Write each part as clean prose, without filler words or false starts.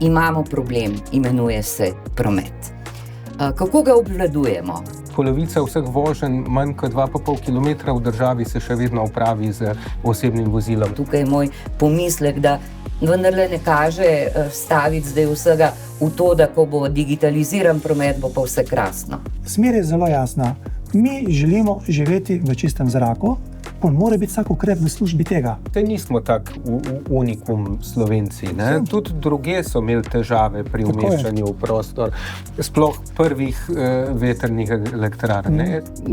imamo problem, imenuje se promet. Kako ga obvladujemo? Polovica vseh voženj manj kot 2,5 km v državi se še vedno opravi z osebnim vozilom. Tukaj je moj pomislek, da vendarle ne kaže staviti zdaj vsega v to, da ko bo digitaliziran promet, bo pa vse krasno. Smer je zelo jasna. Mi želimo živeti v čistem zraku, pa mora biti vsak ukrep v službi tega. Te nismo tak unikum Slovenci, ne? Tudi druge so imeli težave pri umeščanju v prostor, sploh prvih vetrnih elektrarn.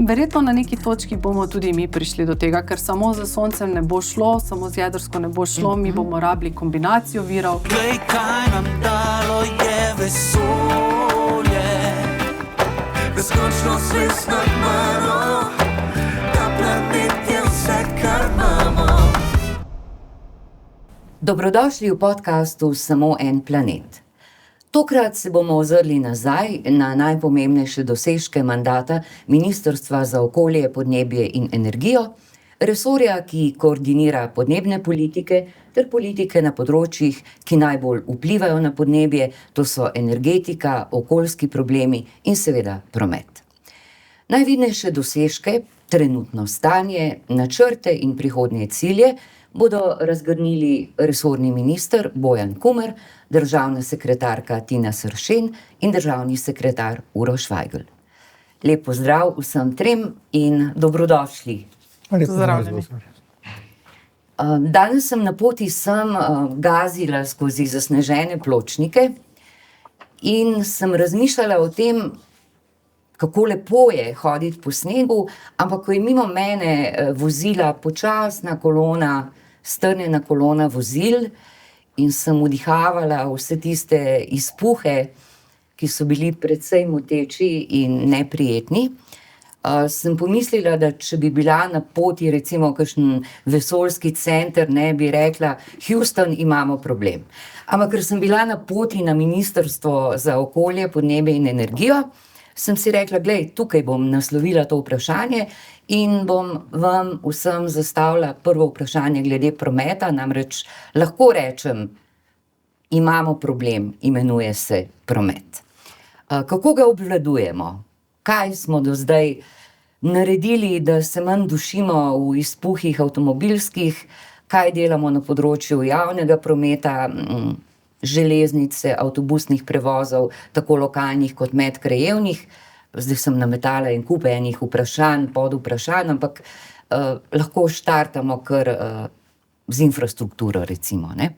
Verjetno na neki točki bomo tudi mi prišli do tega, ker samo z soncem ne bo šlo, samo z jedrsko ne bo šlo, mi bomo rabili kombinacijo virov. Glej, kaj nam dalo je vesolje, bezkončno zvest nad mano, ta planet je vse, kar imamo. Dobrodošli v podcastu Samo en planet. Tokrat se bomo ozrli nazaj na najpomembnejše dosežke mandata Ministrstva za okolje, podnebje in energijo, resorja, ki koordinira podnebne politike ter politike na področjih, ki najbolj vplivajo na podnebje, to so energetika, okoljski problemi in seveda promet. Najvidnejše dosežke, trenutno stanje, načrte in prihodnje cilje bodo razgrnili resorni minister Bojan Kumer, državna sekretarka Tina Sršen in državni sekretar Uroš Vajgl. Lep pozdrav vsem trem in dobrodošli. Pozdravljeni. Danes sem na poti sem gazila skozi zasnežene pločnike in sem razmišljala o tem, kako lepo je hoditi po snegu, ampak ko je mimo mene vozila počasna kolona, strnjena kolona vozil in sem vdihavala vse tiste izpuhe, ki so bili precej moteči in neprijetni, sem pomislila, da če bi bila na poti recimo kakšen vesoljski center, ne bi rekla, Houston, imamo problem. Ampak ker sem bila na poti na Ministrstvo za okolje, podnebje in energijo, sem si rekla, glej, tukaj bom naslovila to vprašanje in bom vam vsem zastavila prvo vprašanje glede prometa, namreč lahko rečem, imamo problem, imenuje se promet. Kako ga obvladujemo? Kaj smo do zdaj naredili, da se manj dušimo v izpuhih avtomobilskih, kaj delamo na področju javnega prometa, železnice, avtobusnih prevozov, tako lokalnih kot medkrajevnih. Zdaj sem nametala en kup enih vprašanj, podvprašanj, ampak lahko štartamo kar z infrastrukturo, recimo, ne?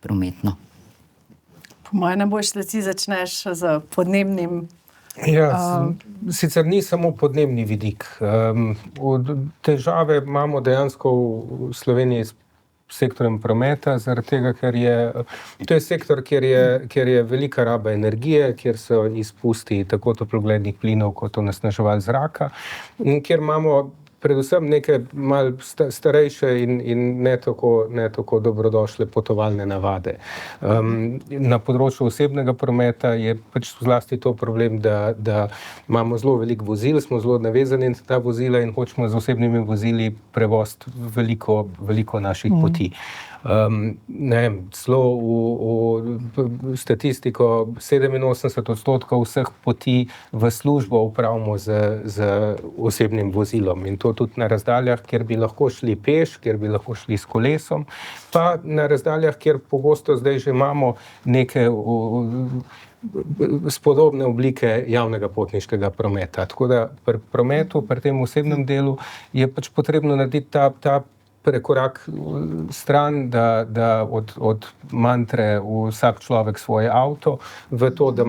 Prometno. Po moje najboljše, da ti začneš z podnebnim. Ja, sicer ni samo podnebni vidik. Težave imamo dejansko v Sloveniji s sektorjem prometa, zaradi tega, ker to je sektor, kjer je velika raba energije, kjer so izpusti tako toplogrednih plinov kot onesnaževal zraka, in kjer imamo predvsem neke malo starejše in ne tako dobrodošle potovalne navade. Na področju osebnega prometa je pač zlasti to problem, da imamo zelo veliko vozil, smo zelo navezani na ta vozila in hočemo z osebnimi vozili prevoziti veliko naših poti. Celo v statistiko 87% vseh poti v službo upravimo z osebnim vozilom in to tudi na razdaljah, kjer bi lahko šli peš, kjer bi lahko šli s kolesom, pa na razdaljah, kjer pogosto zdaj že imamo neke spodobne oblike javnega potniškega prometa. Tako da pri prometu, pri tem osebnem delu je pač potrebno narediti ta prekorak stran, da od mantre vsak človek svoj avto, v to, da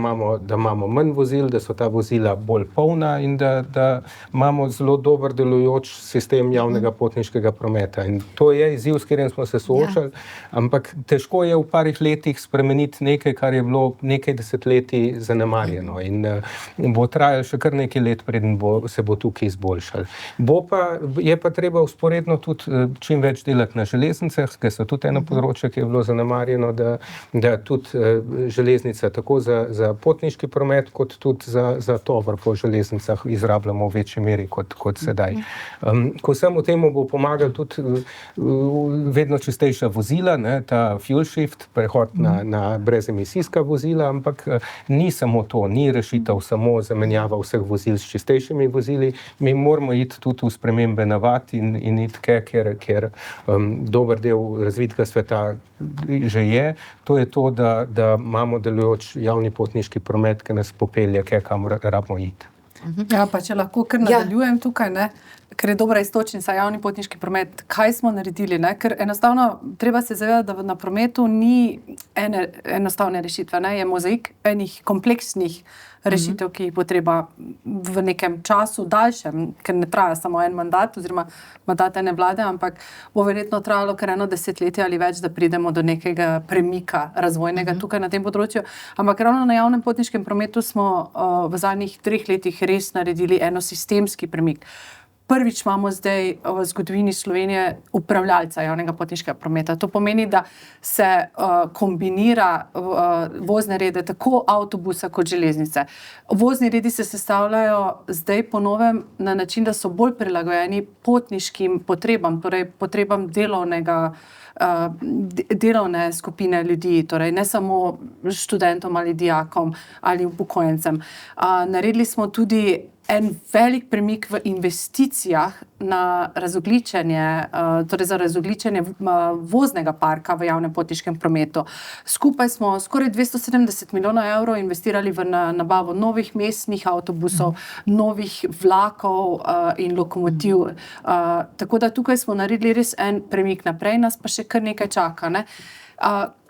imamo manj vozil, da so ta vozila bolj polna in da imamo zelo dober delujoč sistem javnega potniškega prometa. In to je izziv, s katerim smo se soočali, ampak težko je v parih letih spremeniti nekaj, kar je bilo nekaj desetletij zanemarjeno in bo trajalo še kar nekaj let, preden se bo tukaj izboljšalo. Je pa treba vzporedno tudi čim več delati na železnicah, ker so tudi eno področje, ki je bilo zanemarjeno, da tudi železnica tako za potniški promet, kot tudi za tovor po železnicah izrabljamo v večji meri kot sedaj. Ko vsemu temu bo pomagal tudi vedno čistejša vozila, ne, ta fuel shift, prehod na brezemisijska vozila, ampak ni samo to, ni rešitev samo zamenjava vseh vozil s čistejšimi vozili, mi moramo iti tudi v spremembe navad in iti ker dober del razvitega sveta že je, to je to, da imamo delujoč javni potniški promet, ki nas popelje, kamor rabimo iti. Ja, pa če lahko kar nadaljujem tukaj, ne? Ker je dobra istočnica, javni potniški promet. Kaj smo naredili? Ne? Ker enostavno treba se zavedati, da na prometu ni enostavne rešitve. Ne? Je mozaik enih kompleksnih rešitev, ki jih bo treba v nekem času daljšem, ker ne traja samo en mandat oziroma mandat ene vlade, ampak bo verjetno trajalo kar 1 desetletje ali več, da pridemo do nekega premika razvojnega tukaj na tem področju. Ampak ravno na javnem potniškem prometu smo v zadnjih 3 letih res naredili eno sistemski premik. Prvič imamo zdaj v zgodovini Slovenije upravljalca javnega potniškega prometa. To pomeni, da se kombinira vozne rede tako avtobusa kot železnice. Vozni redi se sestavljajo zdaj po novem na način, da so bolj prilagojeni potniškim potrebam, torej potrebam delovne skupine ljudi, torej ne samo študentom ali dijakom ali upokojencem. Naredili smo tudi en velik premik v investicijah na razogljičenje, torej za razogljičenje voznega parka v javnem potniškem prometu. Skupaj smo skoraj 270 milijonov evrov investirali v nabavo novih mestnih avtobusov, novih vlakov in lokomotiv. Tako da tukaj smo naredili res en premik naprej, nas pa še kar nekaj čaka, ne.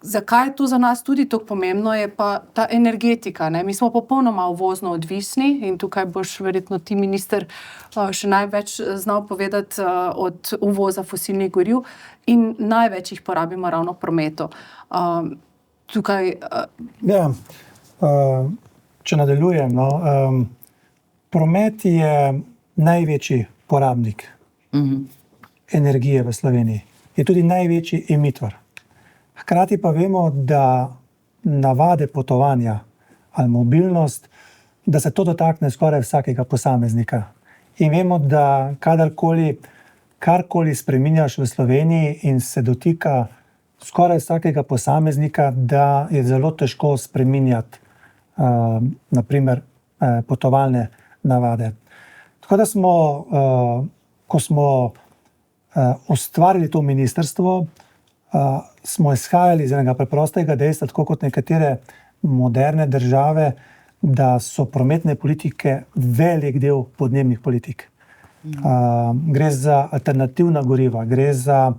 Zakaj je to za nas tudi tako pomembno, je pa ta energetika, ne? Mi smo popolnoma uvozno odvisni in tukaj boš verjetno ti, minister, še največ znal povedati od uvoza fosilnih goriv in največ jih porabimo ravno v prometu. Tukaj... Ja, če nadaljujem, no, promet je največji porabnik energije v Sloveniji. Je tudi največji emitor. Hkrati pa vemo, da navade potovanja ali mobilnost, da se to dotakne skoraj vsakega posameznika. In vemo, da karkoli spreminjaš v Sloveniji in se dotika skoraj vsakega posameznika, da je zelo težko spreminjati naprimer potovalne navade. Tako da smo, ko smo ustvarili to ministrstvo, smo izhajali iz enega preprostega dejstva, tako kot nekatere moderne države, da so prometne politike velik del podnebnih politik. Gre za alternativna goriva, gre za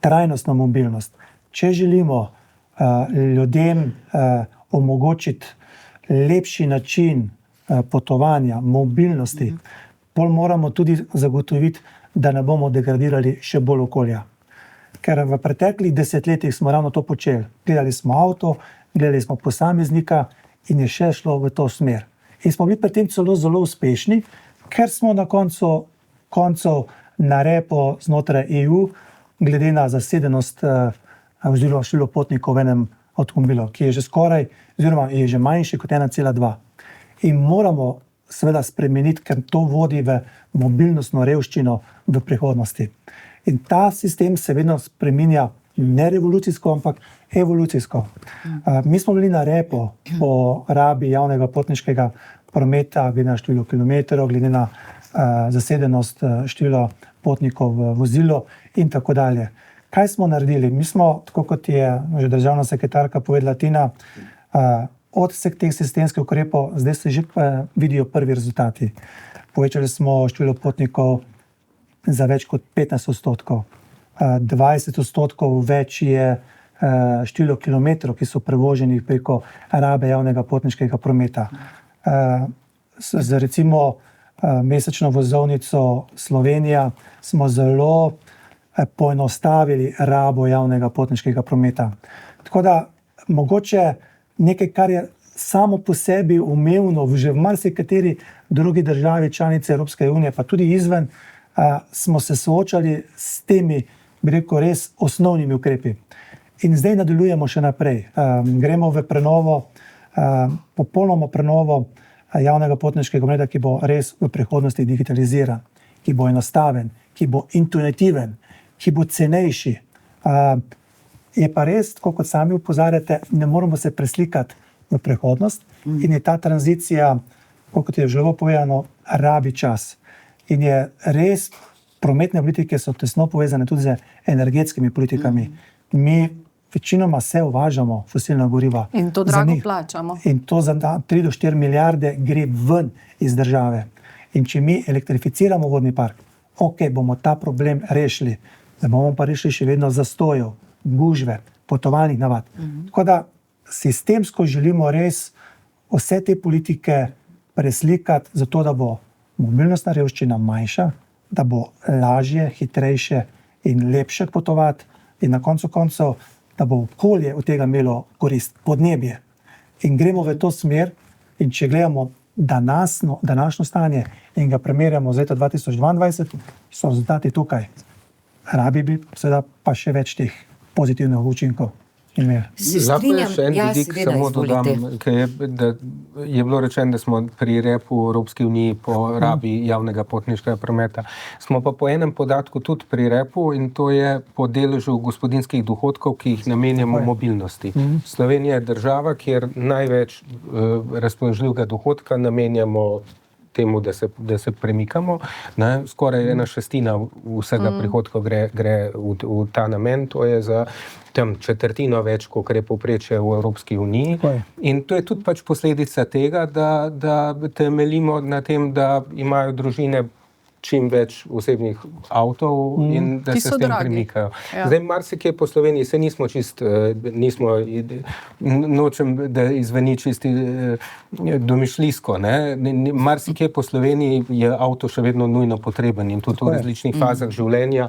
trajnostno mobilnost. Če želimo ljudem omogočiti lepši način potovanja, mobilnosti, pol moramo tudi zagotoviti, da ne bomo degradirali še bolj okolja. Ker v preteklih desetletjih smo ravno to počeli. Gledali smo avto, gledali smo posameznika in je še šlo v to smer. In smo bili pri tem zelo uspešni, ker smo na koncu na repo znotraj EU, glede na zasedenost oziroma število potnikov v enem avtomobilu, ki je že skoraj, oziroma je že manjši kot 1,2. In moramo seveda spremeniti, ker to vodi v mobilnostno revščino v prihodnosti. In ta sistem se vedno spreminja ne revolucijsko, ampak evolucijsko. Mi smo bili na repo po rabi javnega potniškega prometa, glede na število kilometrov, glede na zasedenost števila potnikov v vozilu in tako dalje. Kaj smo naredili? Mi smo, tako kot je že državna sekretarka povedala Tina, od vseh teh sistemskih ukrepov zdaj se že vidijo prvi rezultati. Povečali smo število potnikov za več kot 15%. 20% več je število kilometrov, ki so prevoženih preko rabe javnega potniškega prometa. Z recimo mesečno vozovnico Slovenija smo zelo poenostavili rabo javnega potniškega prometa. Tako da mogoče nekaj, kar je samo po sebi umevno že v marsikateri drugi državi članice Evropske unije, pa tudi izven, smo se soočali s temi bi rekel, res osnovnimi ukrepi. In zdaj nadaljujemo še naprej. Gremo v prenovo, popolnoma prenovo javnega potniškega prometa, ki bo res v prihodnosti digitaliziran, ki bo enostaven, ki bo intuitiven, ki bo cenejši. Je pa res, tako kot sami opozarjate, ne moramo se preslikati v prihodnost in je ta tranzicija, kot je že bilo povedano, rabi čas. In je res, prometne politike so tesno povezane tudi z energetskimi politikami. Mi večinoma se uvažamo fosilna goriva. In to drago plačamo. In to za 3 do 4 milijarde gre ven iz države. In če mi elektrificiramo vodni park, bomo ta problem rešili. Da bomo pa rešili še vedno zastojev, gužve, potovalnih navad. Tako da sistemsko želimo res vse te politike preslikati zato, da bo mobilnostna revščina manjša, da bo lažje, hitrejše in lepše potovati in na koncu koncev, da bo okolje od tega imelo korist, podnebje. In gremo v to smer in če gledamo današnjo stanje in ga primerjamo z leta 2022, so rezultati tukaj. Rabi bi seveda pa še več teh pozitivnih učinkov. Lahko je še en vidik, samo dodam, da je bilo rečeno, da smo pri repu v Evropski uniji po rabi javnega potniškega prometa. Smo pa po enem podatku tudi pri repu in to je po deležu gospodinjskih dohodkov, ki jih namenjamo mobilnosti. Slovenija je država, kjer največ razpoložljivega dohodka namenjamo temu, da se premikamo. Skoraj 1/6 vsega prihodka gre v ta namen, to je za tam četrtino več, kot je povprečje v Evropski uniji. In to je tudi pač posledica tega, da temeljimo na tem, da imajo družine čim več osebnih avtov in da se s tem premikajo. Zdaj, marsikje po Sloveniji se nismo nočem, da izveni čisti domišljijsko, marsikje po Sloveniji je avto še vedno nujno potreben in tudi v različnih fazah življenja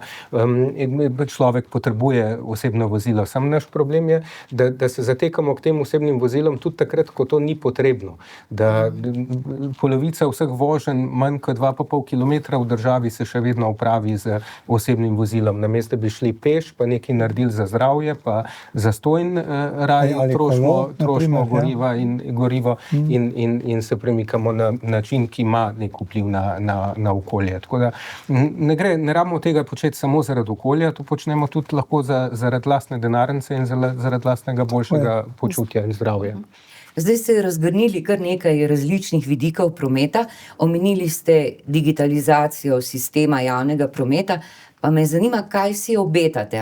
človek potrebuje osebno vozilo. Sam naš problem je, da se zatekamo k tem osebnim vozilom tudi takrat, ko to ni potrebno. Da polovica vseh voženj manj kot 2,5 kilometra v državi se še vedno opravi z osebnim vozilom. Namesto bi šli peš, pa nekaj naredili za zdravje, pa za stojn trošimo gorivo in se premikamo na način, ki ima nek vpliv na okolje. Tako da ne rabimo tega početi samo zaradi okolja, to počnemo tudi lahko zaradi lastne denarnice in zaradi lastnega boljšega počutja in zdravja. Zdaj ste razgrnili kar nekaj različnih vidikov prometa, omenili ste digitalizacijo sistema javnega prometa, pa me zanima, kaj si obetate,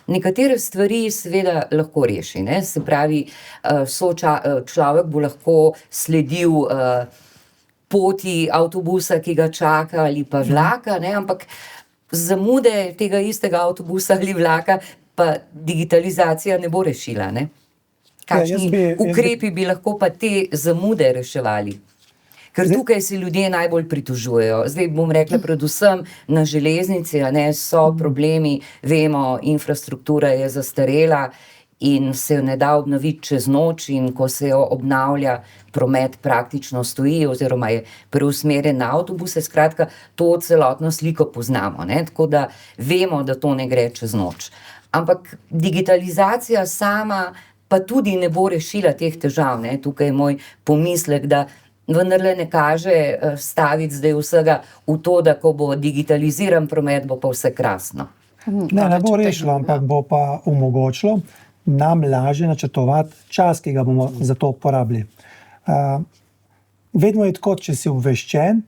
Nekatere stvari seveda lahko reši, Se pravi, človek bo lahko sledil poti avtobusa, ki ga čaka, ali pa vlaka, ampak zamude tega istega avtobusa ali vlaka pa digitalizacija ne bo rešila, Kakšni ukrepi bi lahko pa te zamude reševali? Ker tukaj se ljudje najbolj pritožujejo. Zdaj bom rekla predvsem na železnici, so problemi, vemo, infrastruktura je zastarela in se jo ne da obnoviti čez noč in ko se jo obnavlja, promet praktično stoji oziroma je preusmerjen na avtobuse. Skratka, to celotno sliko poznamo, Tako da vemo, da to ne gre čez noč. Ampak digitalizacija sama pa tudi ne bo rešila teh težav, Tukaj je moj pomislek, da vendarle ne kaže staviti zdaj vsega v to, da ko bo digitaliziran promet, bo pa vse krasno. Ne bo rešilo, ampak bo pa omogočilo nam lažje načrtovati čas, ki ga bomo za to porabili. Vedno je tako, če si obveščen,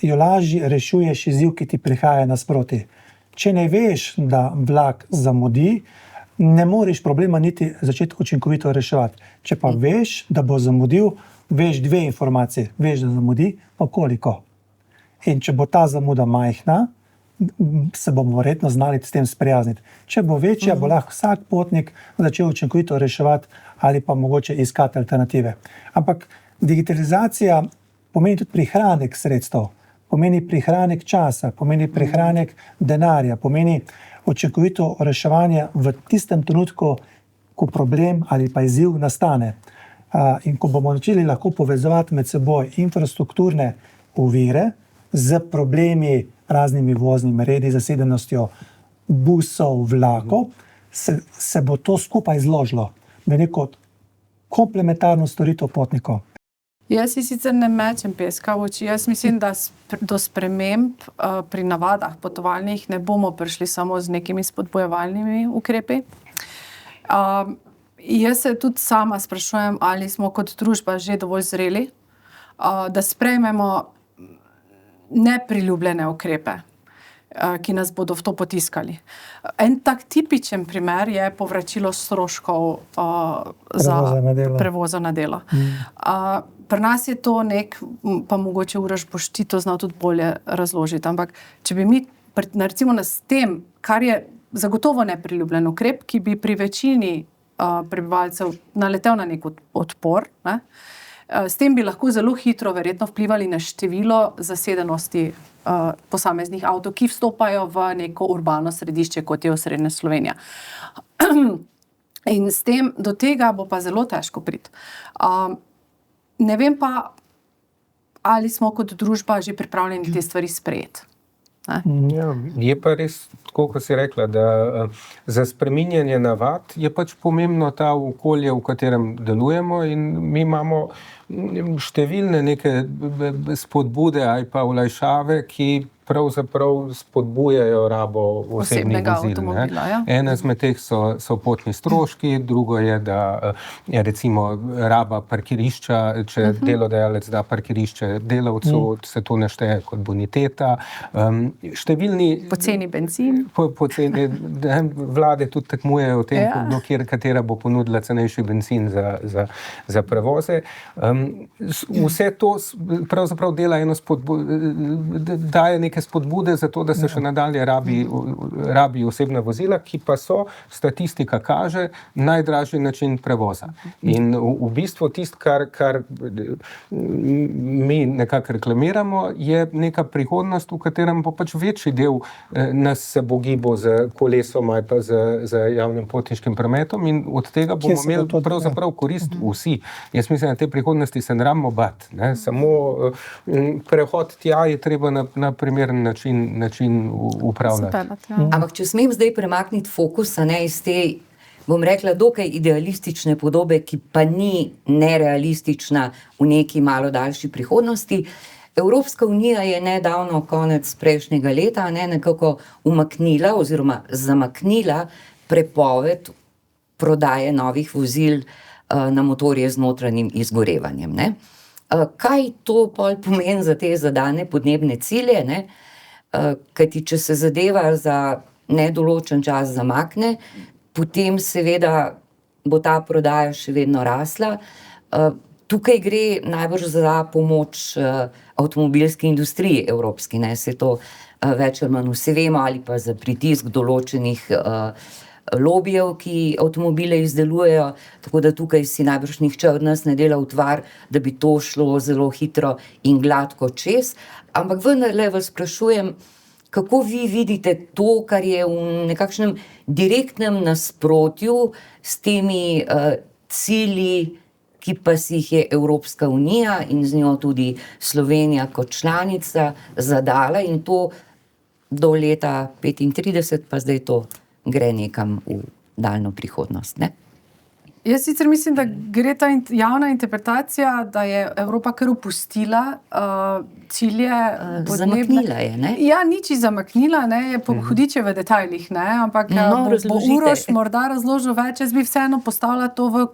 jo lažje rešuješ izziv, ki ti prihaja nasproti. Če ne veš, da vlak zamudi, ne moreš problema niti začeti učinkovito reševati. Če pa veš, da bo zamudil, veš 2 informacije. Veš, da zamudi, pa koliko. In če bo ta zamuda majhna, se bomo verjetno znali s tem sprijazniti. Če bo večja, bo lahko vsak potnik začel učinkovito reševati ali pa mogoče iskati alternative. Ampak digitalizacija pomeni tudi prihranek sredstev, pomeni prihranek časa, pomeni prihranek denarja, pomeni učinkovito reševanje v tistem trenutku, ko problem ali pa izziv nastane. In ko bomo začeli lahko povezovati med seboj infrastrukturne ovire z problemi, raznimi voznimi redi, zasedenostjo, busov, vlakov, se bo to skupaj zložilo v neko komplementarno storitev potnikov. Jaz si sicer ne mečem peska v oči. Jaz mislim, da do sprememb pri navadah potovalnih ne bomo prišli samo z nekimi spodbojevalnimi ukrepi. Jaz se tudi sama sprašujem, ali smo kot družba že dovolj zreli, da sprejmemo nepriljubljene ukrepe, ki nas bodo v to potiskali. En tak tipičen primer je povračilo stroškov prevoza na delo. Pri nas je to pa mogoče Uroš boš ti to znal tudi bolje razložiti, ampak če bi mi recimo s tem, kar je zagotovo nepriljubljen ukrep, ki bi pri večini prebivalcev naletel na nek odpor, ne? S tem bi lahko zelo hitro verjetno vplivali na število zasedenosti posameznih avtov, ki vstopajo v neko urbano središče, kot je osrednja Slovenija. In s tem do tega bo pa zelo težko priti. Ne vem pa, ali smo kot družba že pripravljeni te stvari sprejeti. Ja, je pa res, tako kot si rekla, da za spreminjanje navad je pač pomembno ta okolje, v katerem delujemo, in mi imamo številne neke spodbude ali pa olajšave, ki pravzaprav spodbujajo rabo osebnih vozil. Ja. Ena izmed teh so potni stroški, drugo je, da je recimo raba parkirišča, če delodajalec da parkirišče delavcu, se to našteje kot boniteta. Številni... Poceni bencin. Poceni, vlade tudi tekmujejo o tem, katera bo ponudila cenejši bencin za prevoze. Vse to pravzaprav dela daje neke spodbude za to, da se še nadalje rabi osebna vozila, ki pa so, statistika kaže, najdražji način prevoza. In v bistvu tisto, kar mi nekako reklamiramo, je neka prihodnost, v katerem bo pač večji del nas se bo gibal z kolesom ali pa z javnim potniškim prometom, in od tega bomo imeli pravzaprav korist vsi. Jaz mislim, da te prihodnosti se ne rabimo bati, ne? Samo prehod tja je treba na primeren način upravljati. Ampak če smem zdaj premakniti fokus, iz te, bom rekla, dokaj idealistične podobe, ki pa ni nerealistična v neki malo daljši prihodnosti. Evropska unija je nedavno, konec prejšnjega leta, nekako umaknila oziroma zamaknila prepoved prodaje novih vozil na motorje z notranjim izgorevanjem. Kaj to pomeni za te zadane podnebne cilje? Kajti, če se zadeva za nedoločen čas zamakne, potem seveda bo ta prodaja še vedno rasla. Tukaj gre najbrž za pomoč avtomobilski industriji evropski, se to več ali manj vsi vemo, ali pa za pritisk določenih lobijev, ki avtomobile izdelujejo, tako da tukaj si najbrž nihče od nas ne dela utvar, da bi to šlo zelo hitro in gladko čez. Ampak vendarle vas sprašujem, kako vi vidite to, kar je v nekakšnem direktnem nasprotju s temi cilji, ki pa si jih je Evropska unija in z njo tudi Slovenija kot članica zadala, in to do leta 2035, pa zdaj to gre nekam v daljno prihodnost, ne? Jaz sicer mislim, da gre ta javna interpretacija, da je Evropa kar opustila cilje podnebne... Zamaknila je, ne? Ja, nič zamaknila, je hudiče v detajlih, ampak bo Uroš morda razložil več. Jaz bi vseeno postavila to v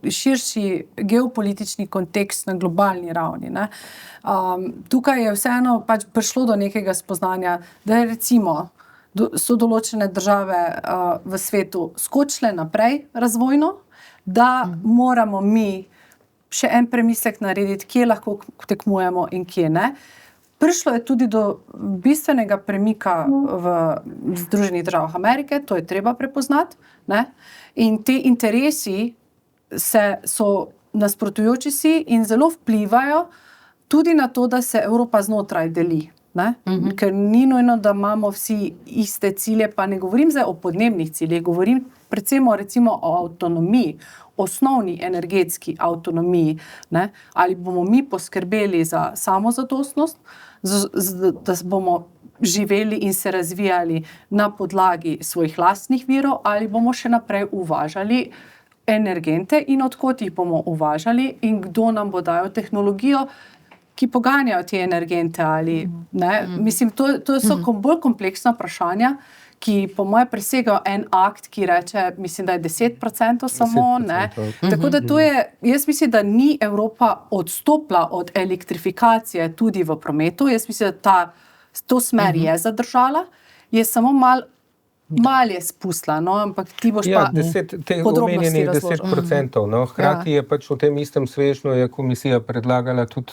širši geopolitični kontekst na globalni ravni, tukaj je vseeno pač prišlo do nekega spoznanja, da je recimo so določene države v svetu skočile naprej razvojno, da moramo mi še en premislek narediti, kje lahko tekmujemo in kje ne. Prišlo je tudi do bistvenega premika v Združenih državah Amerike, to je treba prepoznati, in te interesi so nasprotujoči si in zelo vplivajo tudi na to, da se Evropa znotraj deli. Ker ni nujno, da imamo vsi iste cilje, pa ne govorim zdaj o podnebnih ciljih, govorim predvsem recimo o avtonomiji, osnovni energetski avtonomiji, ali bomo mi poskrbeli za samozadostnost, da bomo živeli in se razvijali na podlagi svojih lastnih virov ali bomo še naprej uvažali energente in od kod jih bomo uvažali in kdo nam bo dajal tehnologijo, ki poganjajo te energente ali ne. Mislim, to so bolj kompleksna vprašanja, ki po moje presegajo en akt, ki reče, mislim, da je 10% samo, 10%. ne. Tako da to je, jaz mislim, da ni Evropa odstopila od elektrifikacije tudi v prometu. Jaz mislim, da to smer je zadržala, je samo malo je spustila, no, ampak ti boš pa podrobnosti omenjenih razložil. 10%. No. Hkrati je pač v tem istem svežnju je komisija predlagala tudi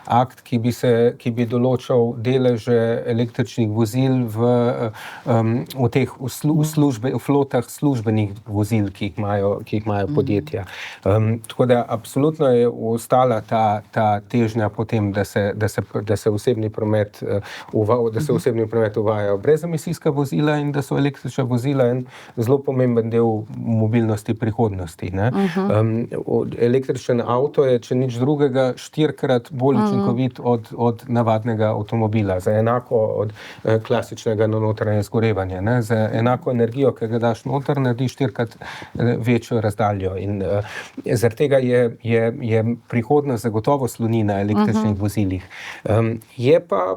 akt, ki bi določal deleže električnih vozil v teh flotah službenih vozil, ki jih imajo podjetja. Tako da absolutno je ostala ta težnja potem, da se osebni promet uvajajo brezemisijska vozila in da so električna vozila en zelo pomemben del mobilnosti prihodnosti. Ne? Električen avto je, če nič drugega, 4-krat bolj učinkovit od navadnega avtomobila, za enako od klasičnega na notranje izgorevanje. Ne? Za enako energijo, ki ga daš noter, narediš 4-krat večjo razdaljo. In zaradi tega je prihodnost zagotovo sloni na električnih vozilih. Je pa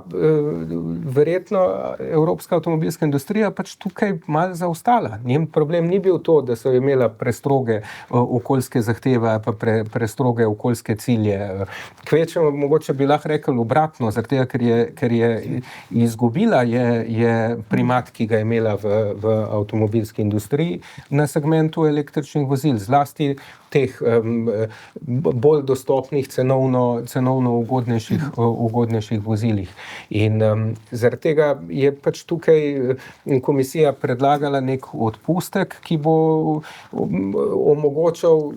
verjetno evropska avtomobilska industrija pač tukaj malo zaostala. Njen problem ni bil to, da so imela prestroge okoljske zahteve pa prestroge okoljske cilje. Kvečemo, mogoče bi lahko rekel obratno, zaradi tega, ker je izgubila je primat, ki ga je imela v avtomobilski industriji na segmentu električnih vozil, zlasti teh bolj dostopnih, cenovno ugodnejših vozilih. In zaradi tega je pač tukaj komisija predlagala nek odpustek, ki bo omogočal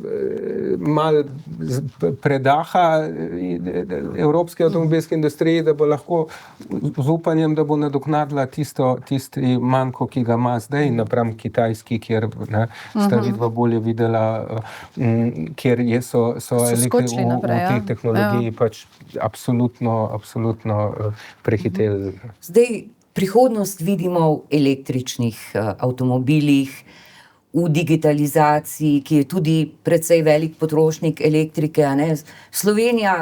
malo predaha evropski avtomobilski industriji, da bo lahko z upanjem, da bo nadoknadila tisti manko, ki ga ima zdaj napram Kitajski, kjer sta vidva bolje videla, kjer so v tej tehnologiji pač absolutno prehiteli. Zdaj prihodnost vidimo v električnih avtomobilih, v digitalizaciji, ki je tudi precej velik potrošnik elektrike, a ne. Slovenija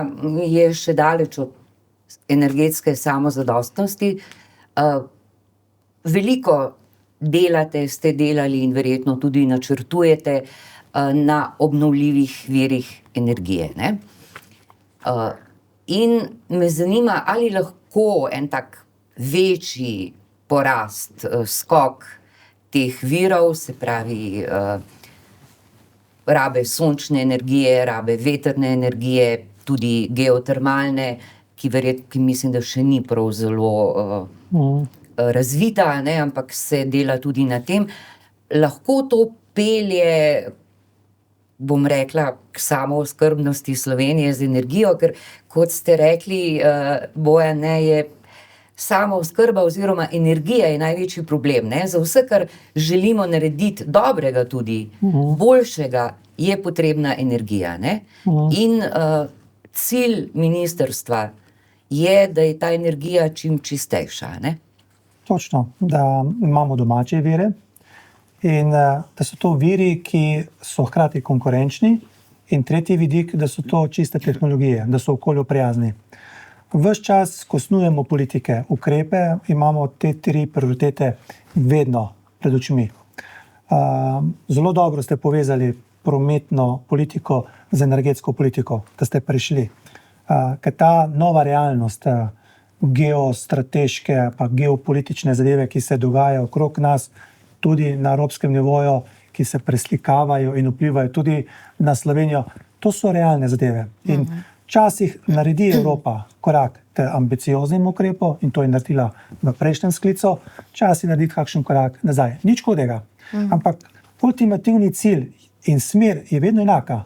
je še daleč od energetske samozadostnosti. Veliko ste delali in verjetno tudi načrtujete na obnovljivih virih energije, ne? In me zanima, ali lahko en tak večji porast, skok teh virov, se pravi rabe sončne energije, rabe vetrne energije, tudi geotermalne, ki mislim, da še ni prav zelo razvita, ne, ampak se dela tudi na tem. Lahko to pelje, bom rekla, k samooskrbnosti Slovenije z energijo, ker kot ste rekli, Bojan, ne, je samooskrba oziroma energija je največji problem, ne. Za vse, kar želimo narediti dobrega tudi, boljšega, je potrebna energija, ne. In cilj ministrstva je, da je ta energija čim čistejša, ne. Točno, da imamo domače vire in da so to viri, ki so hkrati konkurenčni, in tretji vidik, da so to čiste tehnologije, da so okolju prijazni. Ves čas, ko snujemo politike, ukrepe, imamo te 3 prioritete vedno pred očmi. Zelo dobro ste povezali prometno politiko z energetsko politiko, da ste prišli. Ker ta nova realnost, geostrateške pa geopolitične zadeve, ki se dogajajo okrog nas, tudi na evropskem nivoju, ki se preslikavajo in vplivajo tudi na Slovenijo, to so realne zadeve. In včasih naredi Evropa korak k ambicioznim ukrepom, in to je naredila v prejšnjem sklicu, včasih naredi kakšen korak nazaj. Nič hudega. Ampak ultimativni cilj in smer je vedno enaka.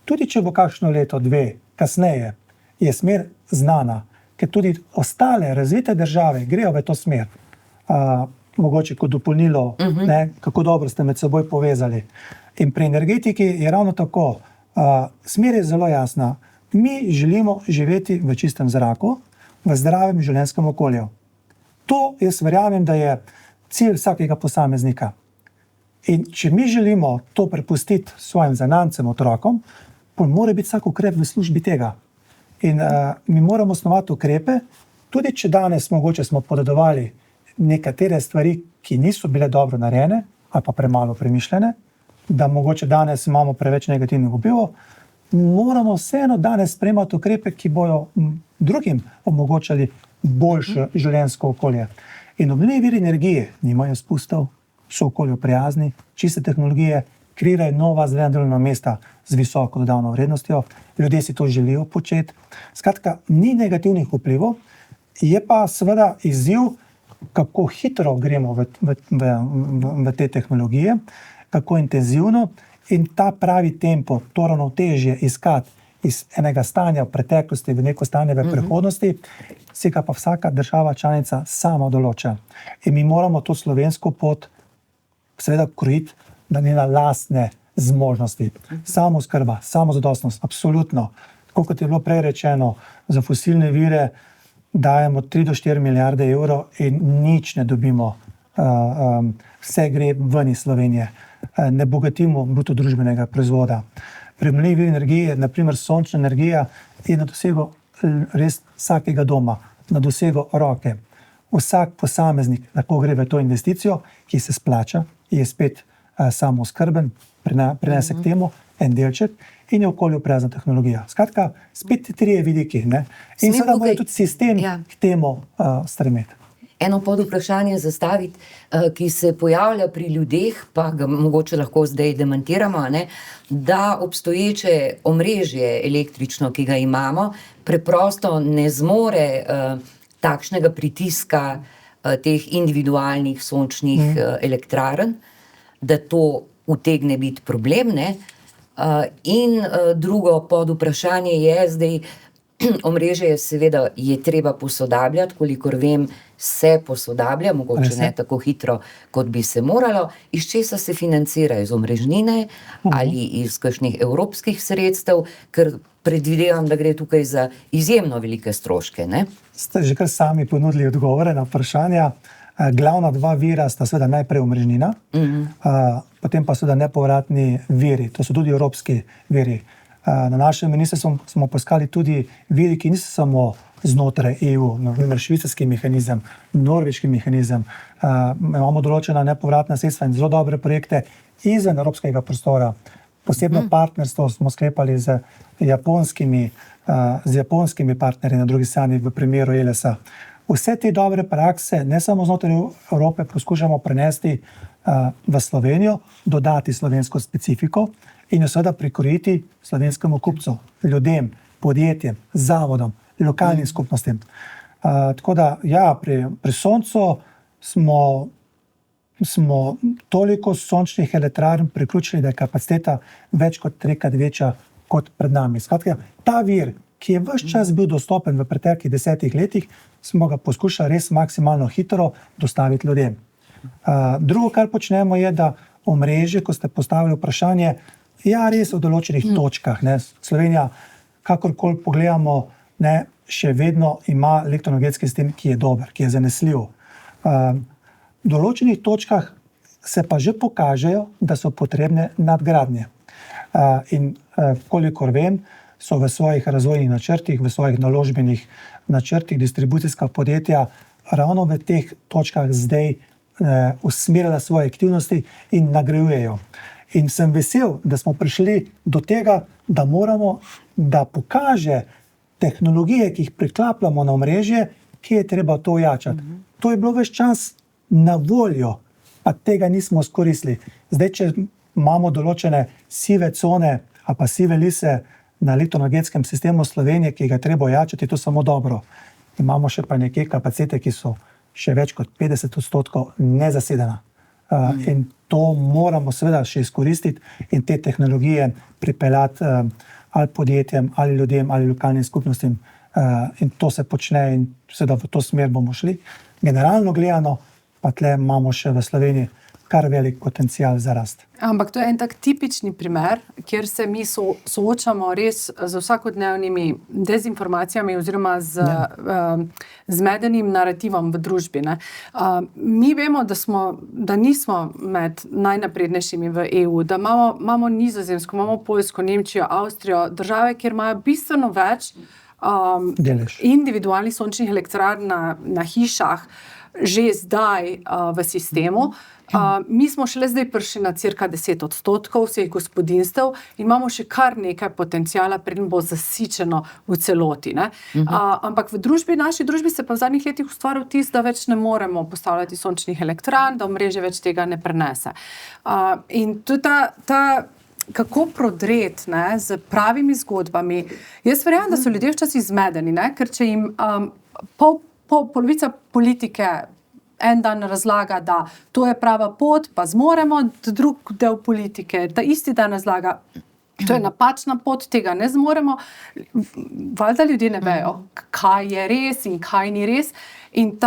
Tudi če bo kakšno leto, 2 kasneje, je smer znana, ker tudi ostale razvite države grejo v to smer. Mogoče kot dopolnilo, ne, kako dobro ste med seboj povezali. In pri energetiki je ravno tako. Smer je zelo jasna. Mi želimo živeti v čistem zraku, v zdravem življenjskem okolju. To jaz verjamem, da je cilj vsakega posameznika. In če mi želimo to prepustiti svojim zanamcem, otrokom, pa mora biti vsak ukrep v službi tega. In mi moramo osnovati ukrepe, tudi če danes mogoče smo podedovali nekatere stvari, ki niso bile dobro narejene ali pa premalo premišljene, da mogoče danes imamo preveč negativnih vplivov, moramo vseeno danes sprejemati ukrepe, ki bodo drugim omogočali boljše življenjsko okolje. In obnovljivi viri energije nimajo izpustov, so okolju prijazni, čiste tehnologije, kreirajo nova zelena delovna mesta z visoko dodano vrednostjo, ljudje si to želijo početi. Skratka, ni negativnih vplivov, je pa seveda izziv, kako hitro gremo v te tehnologije, kako intenzivno in ta pravi tempo, to ravnotežje iskati iz enega stanja v preteklosti v neko stanje v prihodnosti, si ga pa vsaka država članica sama določa. In mi moramo to slovensko pot seveda krojiti na njene lastne zmožnosti. Samooskrba, samozadostnost, absolutno. Tako kot je bilo prej rečeno, za fosilne vire dajemo 3 do 4 milijarde evrov in nič ne dobimo. Vse gre ven iz Slovenije. Ne bogatimo bruto družbenega proizvoda. Pri obnovljivih virih energije, naprimer sončna energija, je na dosegu res vsakega doma, na dosegu roke. Vsak posameznik lahko gre v to investicijo, ki se splača, je spet samooskrben, prinese k temu en delček in je okolju prijazna tehnologija. Skratka, spet 3 vidiki. Ne? In seveda mora tudi sistem k temu stremeti. Eno podvprašanje zastaviti, ki se pojavlja pri ljudeh, pa ga mogoče lahko zdaj demantiramo, ne, da obstoječe omrežje električno, ki ga imamo, preprosto ne zmore takšnega pritiska teh individualnih sončnih elektrarn, da to utegne biti problem. Ne? In drugo podvprašanje je zdaj, omrežje seveda je treba posodabljati, kolikor vem, se posodablja, mogoče ne tako hitro, kot bi se moralo. Iz česa se financira? Iz omrežnine ali iz kakšnih evropskih sredstev, ker predvidevam, da gre tukaj za izjemno velike stroške. Ne? Ste že kar sami ponudili odgovore na vprašanja. Glavna 2 vira sta seveda najprej omrežnina, potem pa seveda nepovratni viri, to so tudi evropski viri. Na našem ministrstvu smo poiskali tudi viri, ki niso samo znotraj EU, naprimer švicarski mehanizem, norveški mehanizem. Imamo določena nepovratna sredstva in zelo dobre projekte izven evropskega prostora. Posebno partnerstvo smo sklepali z japonskimi partnerji na drugi strani v primeru ELS-a. Vse te dobre prakse, ne samo znotraj Evrope, poskušamo prenesti v Slovenijo, dodati slovensko specifiko in jo seveda prikrojiti slovenskemu kupcu, ljudem, podjetjem, zavodom, lokalnim skupnostim. Tako da, ja, pri soncu smo toliko sončnih elektrarn priključili, da je kapaciteta več kot 3-krat večja kot pred nami. Skratka, ta vir, ki je ves čas bil dostopen v preteklih 10 letih, smo ga poskušali res maksimalno hitro dostaviti ljudem. Drugo, kar počnemo, je, da omrežje, ko ste postavili vprašanje, ja, res v določenih točkah. Ne, Slovenija, kakorkoli pogledamo, ne, še vedno ima elektroenergetski sistem, ki je dober, ki je zanesljiv. V določenih točkah se pa že pokažejo, da so potrebne nadgradnje. In kolikor vem, so v svojih razvojnih načrtih, v svojih naložbenih načrtih distribucijska podjetja ravno v teh točkah zdaj usmerjala svoje aktivnosti in nagrajujejo. In sem vesel, da smo prišli do tega, da pokaže tehnologije, ki jih priklapljamo na omrežje, kje je treba to ojačati. To je bilo ves čas na voljo, pa tega nismo izkoristili. Zdaj, če imamo določene sive cone ali pa sive lise na elektroenergetskem sistemu Slovenije, ki ga treba ojačati, to samo dobro. Imamo še pa nekje kapacitete, ki so še več kot 50% nezasedena. In to moramo seveda še izkoristiti in te tehnologije pripeljati ali podjetjem, ali ljudem, ali lokalnim skupnostim. In to se počne in seveda v to smer bomo šli. Generalno gledano, pa tle imamo še v Sloveniji kar velik potencial za rast. Ampak to je en tak tipični primer, kjer se mi soočamo res z vsakodnevnimi dezinformacijami oziroma z zmedenim narativom v družbi. Ne. Mi vemo, da nismo med najnaprednejšimi v EU, da imamo Nizozemsko, imamo Poljsko, Nemčijo, Avstrijo, države, kjer imajo bistveno več individualnih sončnih elektrarn na hišah že zdaj v sistemu. Mi smo šele zdaj prišli na cirka 10% vseh gospodinjstev in imamo še kar nekaj potencijala, preden bo zasičeno v celoti. Ne? Ampak v naši družbi se pa v zadnjih letih ustvaril vtis, da več ne moremo postavljati sončnih elektrarn, da omrežje več tega ne prenese. In tudi kako prodreti z pravimi zgodbami. Jaz verjamem, da so ljudje včasih zmedeni, ne? Ker če jim polovica politike en dan razlaga, da to je prava pot, pa zmoremo, drug del politike ta isti dan razlaga, to je napačna pot, tega ne zmoremo. Valjda ljudje ne vejo, kaj je res in kaj ni res. In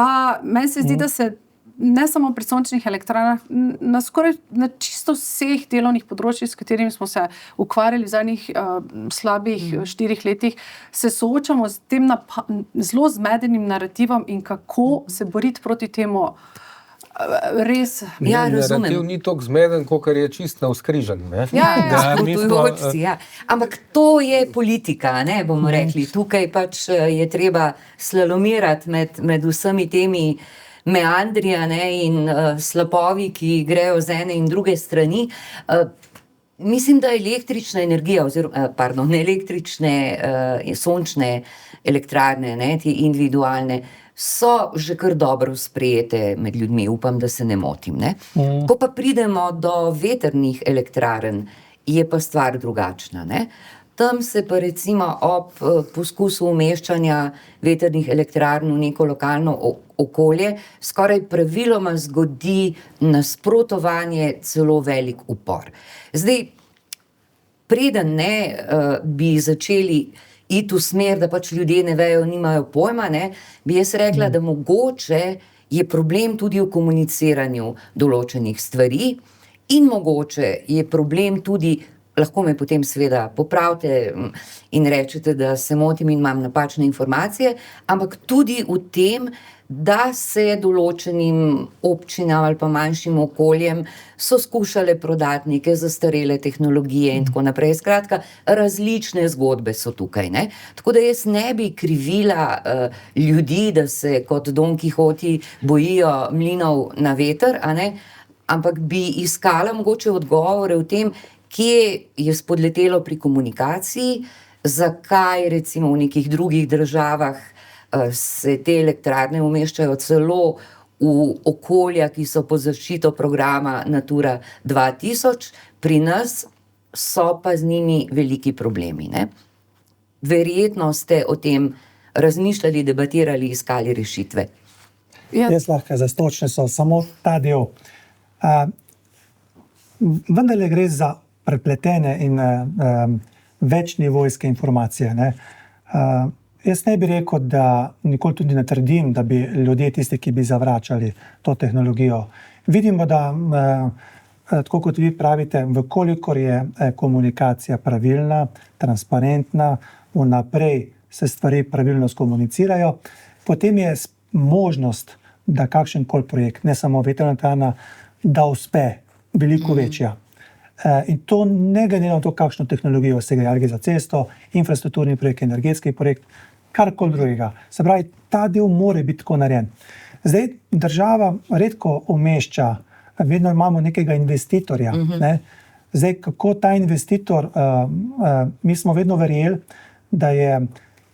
meni se zdi, da se ne samo pri sončnih elektrarnah, na čisto vseh delovnih področjih, s katerimi smo se ukvarjali v zadnjih slabih 4 letih, se soočamo s tem zelo zmedenim narativom in kako se boriti proti temu res. Ja, razumem. Narativ ni toliko zmeden, kakor je čist navzkrižen. Ampak to je politika, ne, bomo rekli. Tukaj pač je treba slalomirati med vsemi temi meandrija, ne, in slapovi, ki grejo z ene in druge strani. Mislim, da električna energija, sončne elektrarne, ne, te individualne, so že kar dobro sprejete med ljudmi, upam, da se ne motim. Ne. Ko pa pridemo do vetrnih elektrarn, je pa stvar drugačna. Ne. Tam se pa recimo ob poskusu umeščanja vetrnih elektrarn v neko lokalno okolje skoraj praviloma zgodi nasprotovanje, celo velik upor. Zdaj, preden bi začeli iti v smer, da pač ljudje ne vejo, nimajo pojma, ne, bi jaz rekla, da mogoče je problem tudi v komuniciranju določenih stvari in mogoče je problem tudi, lahko me potem seveda popravite in rečete, da se motim in imam napačne informacije, ampak tudi v tem, da se določenim občinam ali pa manjšim okoljem so skušale prodati neke zastarele tehnologije in tako naprej. Skratka, različne zgodbe so tukaj. Ne? Tako da jaz ne bi krivila ljudi, da se kot Don Kihoti bojijo mlinov na veter, a ne? Ampak bi iskala mogoče odgovore v tem, kje je spodletelo pri komunikaciji, zakaj recimo v nekih drugih državah se te elektrarne umeščajo celo v okolja, ki so pod zaščito programa Natura 2000, pri nas so pa z njimi veliki problemi. Ne? Verjetno ste o tem razmišljali, debatirali, iskali rešitve. Jaz lahko zastočne so samo ta del. Vendarle gre za prepletene in večnivojske informacije. Ne? Jaz ne bi rekel, da nikoli tudi ne trdim, da bi ljudje tisti, ki bi zavračali to tehnologijo. Vidimo, da tako kot vi pravite, vkolikor je komunikacija pravilna, transparentna, vnaprej se stvari pravilno skomunicirajo, potem je možnost, da kakšen koli projekt, ne samo vetrna elektrarna, da uspe veliko večja. In to ne glede na to, kakšno tehnologijo se gre, ali gre za cesto, infrastrukturni projekt, energetski projekt, karkoli drugega. Se pravi, ta del mora biti tako narejen. Zdaj, država redko umešča, vedno imamo nekega investitorja. Ne? Zdaj, kako ta investitor, mi smo vedno verjeli, da je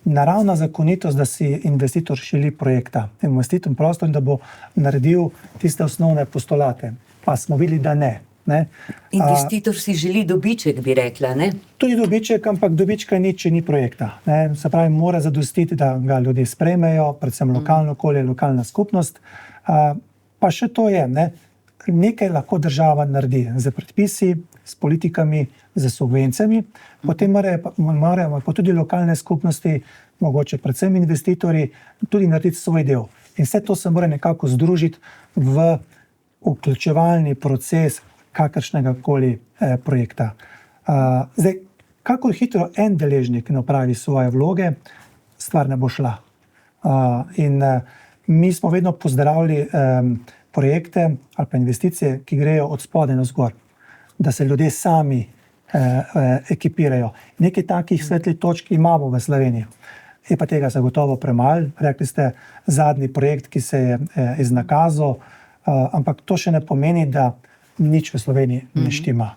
naravna zakonitost, da si investitor želi projekta, investitor prostor in da bo naredil tiste osnovne postulate. Pa smo videli, da ne. Ne? Investitor si želi dobiček, bi rekla, ne? Tudi dobiček, ampak dobička ni, če ni projekta. Ne? Se pravi, mora zadostiti, da ga ljudje sprejmejo, predvsem lokalno okolje, lokalna skupnost. Pa še to je, ne? Nekaj lahko država naredi z predpisi, s politikami, z subvencijami, potem morajo pa tudi lokalne skupnosti, mogoče predvsem investitorji, tudi narediti svoj del. In vse to se mora nekako združiti v vključevalni proces kakršnega koli projekta. Zdaj, kakor hitro en deležnik ne opravi svoje vloge, stvar ne bo šla. Mi smo vedno pozdravili projekte ali pa investicije, ki grejo od spodaj navzgor, da se ljudje sami ekipirajo. Nekaj takih svetlih točk imamo v Sloveniji. Je pa tega zagotovo premalo. Rekli ste, zadnji projekt, ki se je iznakazal, ampak to še ne pomeni, da nič v Sloveniji ne štima.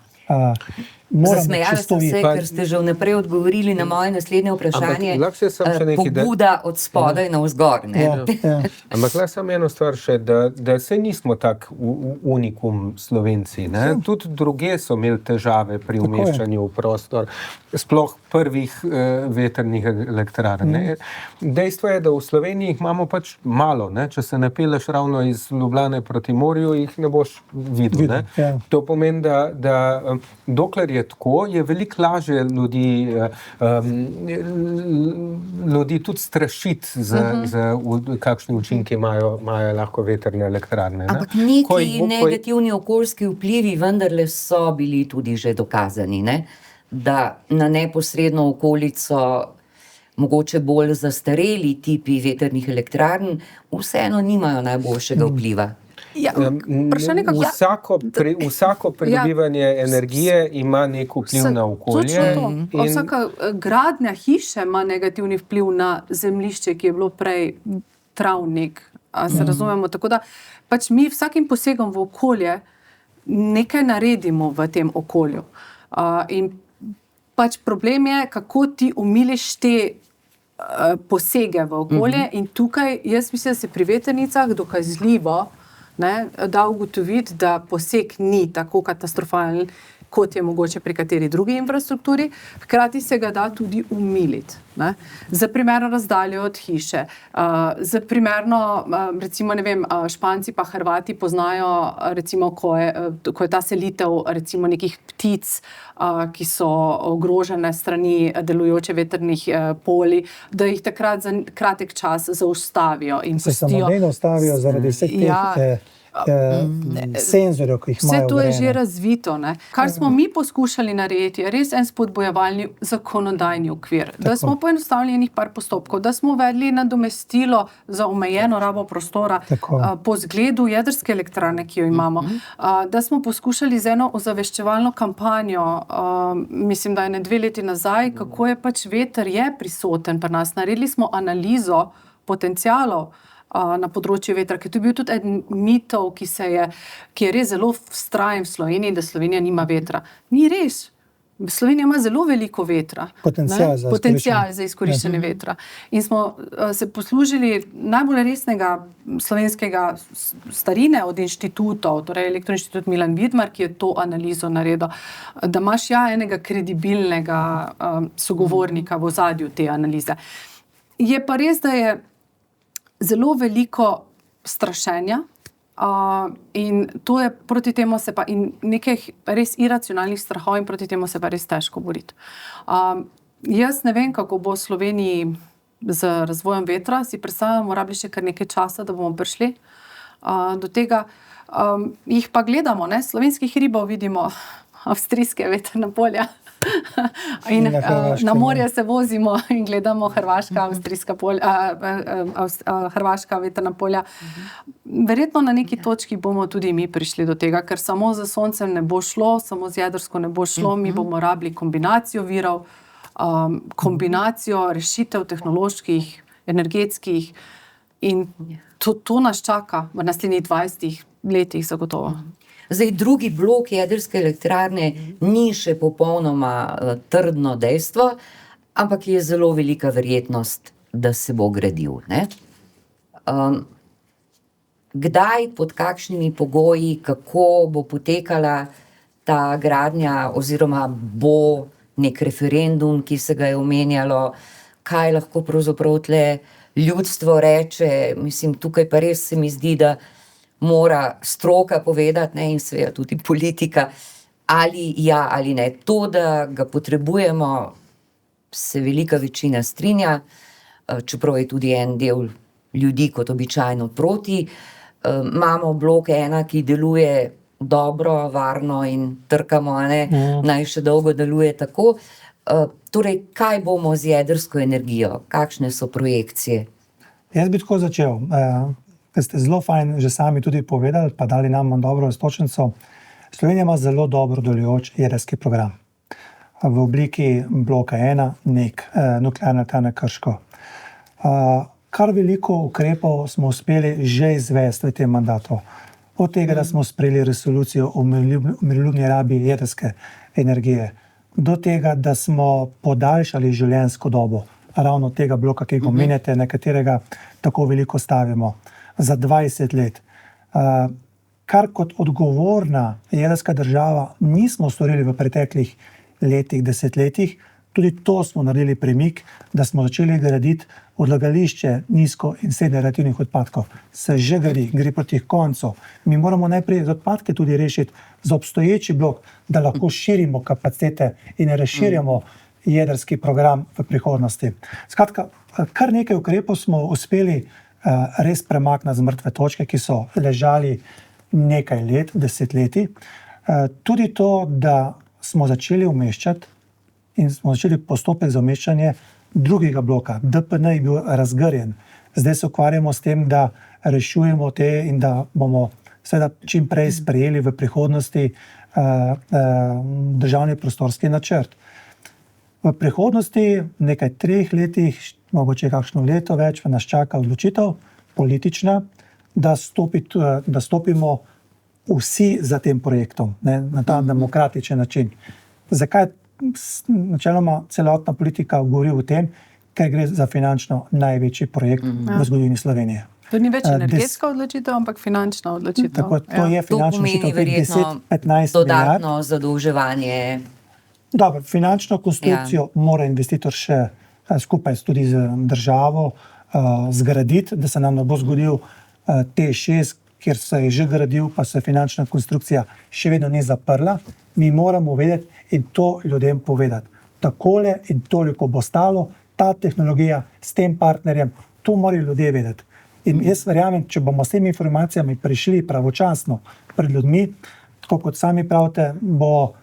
Zasmejala sem se, ker ste že vnaprej odgovorili na moje naslednje vprašanje. Pobuda od spodaj navzgor. Ampak lahko samo eno stvar še, da se nismo tak unikum Slovenci. Tudi druge so imeli težave pri umeščanju v prostor, sploh prvih vetrnih elektrarn. Dejstvo je, da v Sloveniji jih imamo pač malo. Če se napeleš ravno iz Ljubljane proti morju, jih ne boš videl. To pomeni, da dokler je tako, je veliko lažje ljudi tudi strašiti za kakšne učinke imajo lahko vetrne elektrarne. Ampak neki negativni okoljski vplivi vendarle so bili tudi že dokazani, ne? Da na neposredno okolico mogoče bolj zastareli tipi vetrnih elektrarn vseeno nimajo najboljšega vpliva. Vsako pridobivanje energije ima nek vpliv na okolje. Vsaka gradnja hiše ima negativni vpliv na zemljišče, ki je bilo prej travnik. Se razumemo? Tako da pač mi vsakim posegom v okolje nekaj naredimo v tem okolju. In pač problem je, kako ti umiliš te posege v okolje in tukaj jaz mislim, da se pri vetrnicah dokazljivo da ugotoviti, da poseg ni tako katastrofalen, kot je mogoče pri kateri drugi infrastrukturi, hkrati se ga da tudi umiliti. Za primerno razdaljo od hiše, za primerno, recimo, ne vem, Španci pa Hrvati poznajo, recimo, ko je ta selitev, recimo, nekih ptic, ki so ogrožene strani delujoče vetrnih polj, da jih takrat za kratek čas zaustavijo in pustijo. Se samodejno ustavijo zaradi vseh teh senzorjev, ki jih imajo. Vse to je že razvito. Kar smo mi poskušali narediti, je res en spodbojevalni zakonodajni okvir. Da smo poenostavili enih par postopkov, da smo uvedli nadomestilo za omejeno rabo prostora po zgledu jedrske elektrarne, ki jo imamo. Da smo poskušali z eno ozaveščevalno kampanjo, mislim, da je 2 leti nazaj, kako je pač veter je prisoten pri nas. Naredili smo analizo potencialov na področju vetra, ker to je bil tudi eden mitov, ki je res zelo vztrajen v Sloveniji, da Slovenija nima vetra. Ni res. Slovenija ima zelo veliko vetra. Potencial za izkoriščenje vetra. In smo se poslužili najbolj resnega slovenskega starine od inštitutov, torej Elektroinštitut Milan Vidmar, ki je to analizo naredil, da imaš enega kredibilnega sogovornika v ozadju te analize. Je pa res, da je zelo veliko strašenja in to je proti temu se pa in nekaj res iracionalnih strahov in proti temu se pa res težko boriti. Jaz ne vem, kako bo v Sloveniji z razvojem vetra, si predstavljamo, rabili še kar nekaj časa, da bomo prišli do tega. Jih pa gledamo, slovenskih ribov vidimo, avstrijske vetrna polja. In na morje se vozimo in gledamo hrvaška, avstrijska polja, hrvaška vetrna polja. Verjetno na neki točki bomo tudi mi prišli do tega, ker samo z soncem ne bo šlo, samo z jedrsko ne bo šlo, mi bomo rabili kombinacijo virov, kombinacijo rešitev tehnoloških, energetskih in to nas čaka v naslednjih 20 letih zagotovo. Zdaj, drugi blok jedrske elektrarne ni še popolnoma trdno dejstvo, ampak je zelo velika verjetnost, da se bo gradil. Kdaj, pod kakšnimi pogoji, kako bo potekala ta gradnja oziroma bo nek referendum, ki se ga je omenjalo, kaj lahko pravzaprav tle ljudstvo reče, mislim, tukaj pa res se mi zdi, da mora stroka povedati, in seveda tudi politika, ali ja ali ne. To, da ga potrebujemo, se velika večina strinja, čeprav je tudi en del ljudi kot običajno proti. Imamo blok 1, ki deluje dobro, varno in trkamo, a ne, naj še dolgo deluje tako. Torej, kaj bomo z jedrsko energijo? Kakšne so projekcije? Jaz bi tako začel. Ker ste zelo fajn že sami tudi povedali, pa dali nam dobro iztočnico. Slovenija ima zelo dobro delujoč jedrski program v obliki bloka 1, NEK, Nuklearna elektrarna Krško. Kar veliko ukrepov smo uspeli že izvesti v tem mandatu. Od tega, da smo sprejeli resolucijo o miroljubni rabi jedrske energije, do tega, da smo podaljšali življenjsko dobo ravno tega bloka, ki ga omenjate, na katerega tako veliko stavimo, za 20 let. Kar kot odgovorna jedrska država nismo storili v preteklih letih, desetletjih, tudi to smo naredili premik, da smo začeli graditi odlagališče nizko in srednje radioaktivnih odpadkov. Se že gre proti koncu. Mi moramo najprej z odpadke tudi rešiti za obstoječi blok, da lahko širimo kapacitete in razširjamo jedrski program v prihodnosti. Skratka, kar nekaj ukrepov smo uspeli res premakniti z mrtve točke, ki so ležali nekaj let, desetletij. Tudi to, da smo začeli umeščati in smo začeli postopek za umeščanje drugega bloka. DPN je bil razgrjen. Zdaj se ukvarjamo s tem, da rešujemo te in da bomo seveda čim prej sprejeli v prihodnosti državni prostorski načrt. V prihodnosti, nekaj 3 letih, mogoče kakšno leto več, nas čaka odločitev politična, da stopimo vsi za tem projektom, ne, na ta demokratičen način. Zakaj načeloma celotna politika govori o tem, ker gre za finančno največji projekt v zgodovini Slovenije. To ni več energetska odločitev, ampak finančna odločitev. Tako, to je To finančna pomeni odločitev, verjetno 10-15 milijard. dodatno zadolževanje. Dobro, finančno konstrukcijo mora investitor še skupaj tudi z državo zgraditi, da se nam ne bo zgodil T6, kjer se je že gradil, pa se finančna konstrukcija še vedno ni zaprla. Mi moramo vedeti in to ljudem povedati. Takole in toliko bo stalo, ta tehnologija s tem partnerjem, to morajo ljudje vedeti. In jaz verjamem, če bomo s temi informacijami prišli pravočasno pred ljudmi, tako kot sami pravite, bo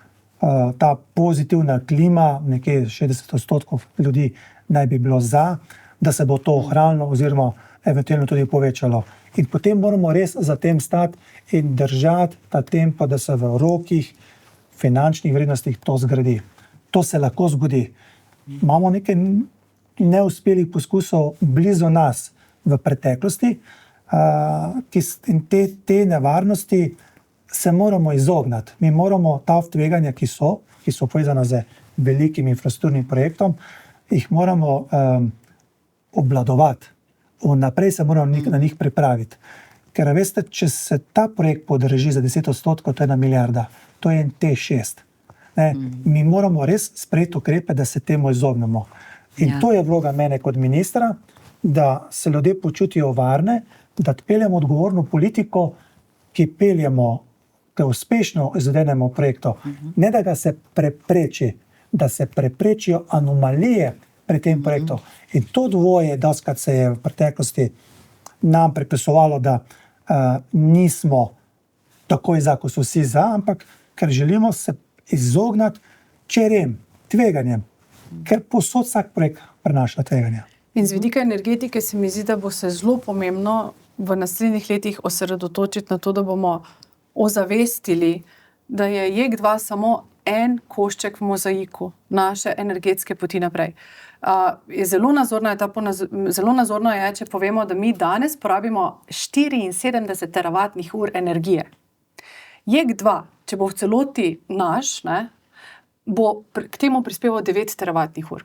ta pozitivna klima, nekje 60% ljudi naj bi bilo za, da se bo to ohranilo oziroma eventualno tudi povečalo. In potem moramo res za tem stati in držati ta tempo, da se v rokih, finančnih vrednostih to zgradi. To se lahko zgodi. Imamo nekaj neuspelih poskusov blizu nas v preteklosti in te nevarnosti se moramo izogniti. Mi moramo ta tveganja, ki so povezana z velikim infrastrukturnim projektom, jih moramo obvladovati. Vnaprej se moramo na njih pripraviti. Ker veste, če se ta projekt podraži za 10%, to je 1 milijarda, to je en T6. Mi moramo res sprejeti ukrepe, da se temu izognemo. In to je vloga mene kot ministra, da se ljudje počutijo varne, da peljemo odgovorno politiko, ki peljemo, da uspešno izvedenemo projekto. Ne da ga se prepreči, da se preprečijo anomalije pri tem projektu. In to dvoje, doskrat se je v preteklosti nam pripisovalo, da nismo takoj za, ko so vsi za, ampak ker želimo se izogniti čerem, tveganjem, ker posod vsak projekt prenaša tveganja. In z vidika energetike se mi zdi, da bo se zelo pomembno v naslednjih letih osredotočiti na to, da bomo ozavestili, da je JEK2 samo en košček v mozaiku naše energetske poti naprej. Zelo nazorno je, če povemo, da mi danes porabimo 74 teravatnih ur energije. JEK2, če bo v celoti naš, bo k temu prispeval 9 teravatnih ur.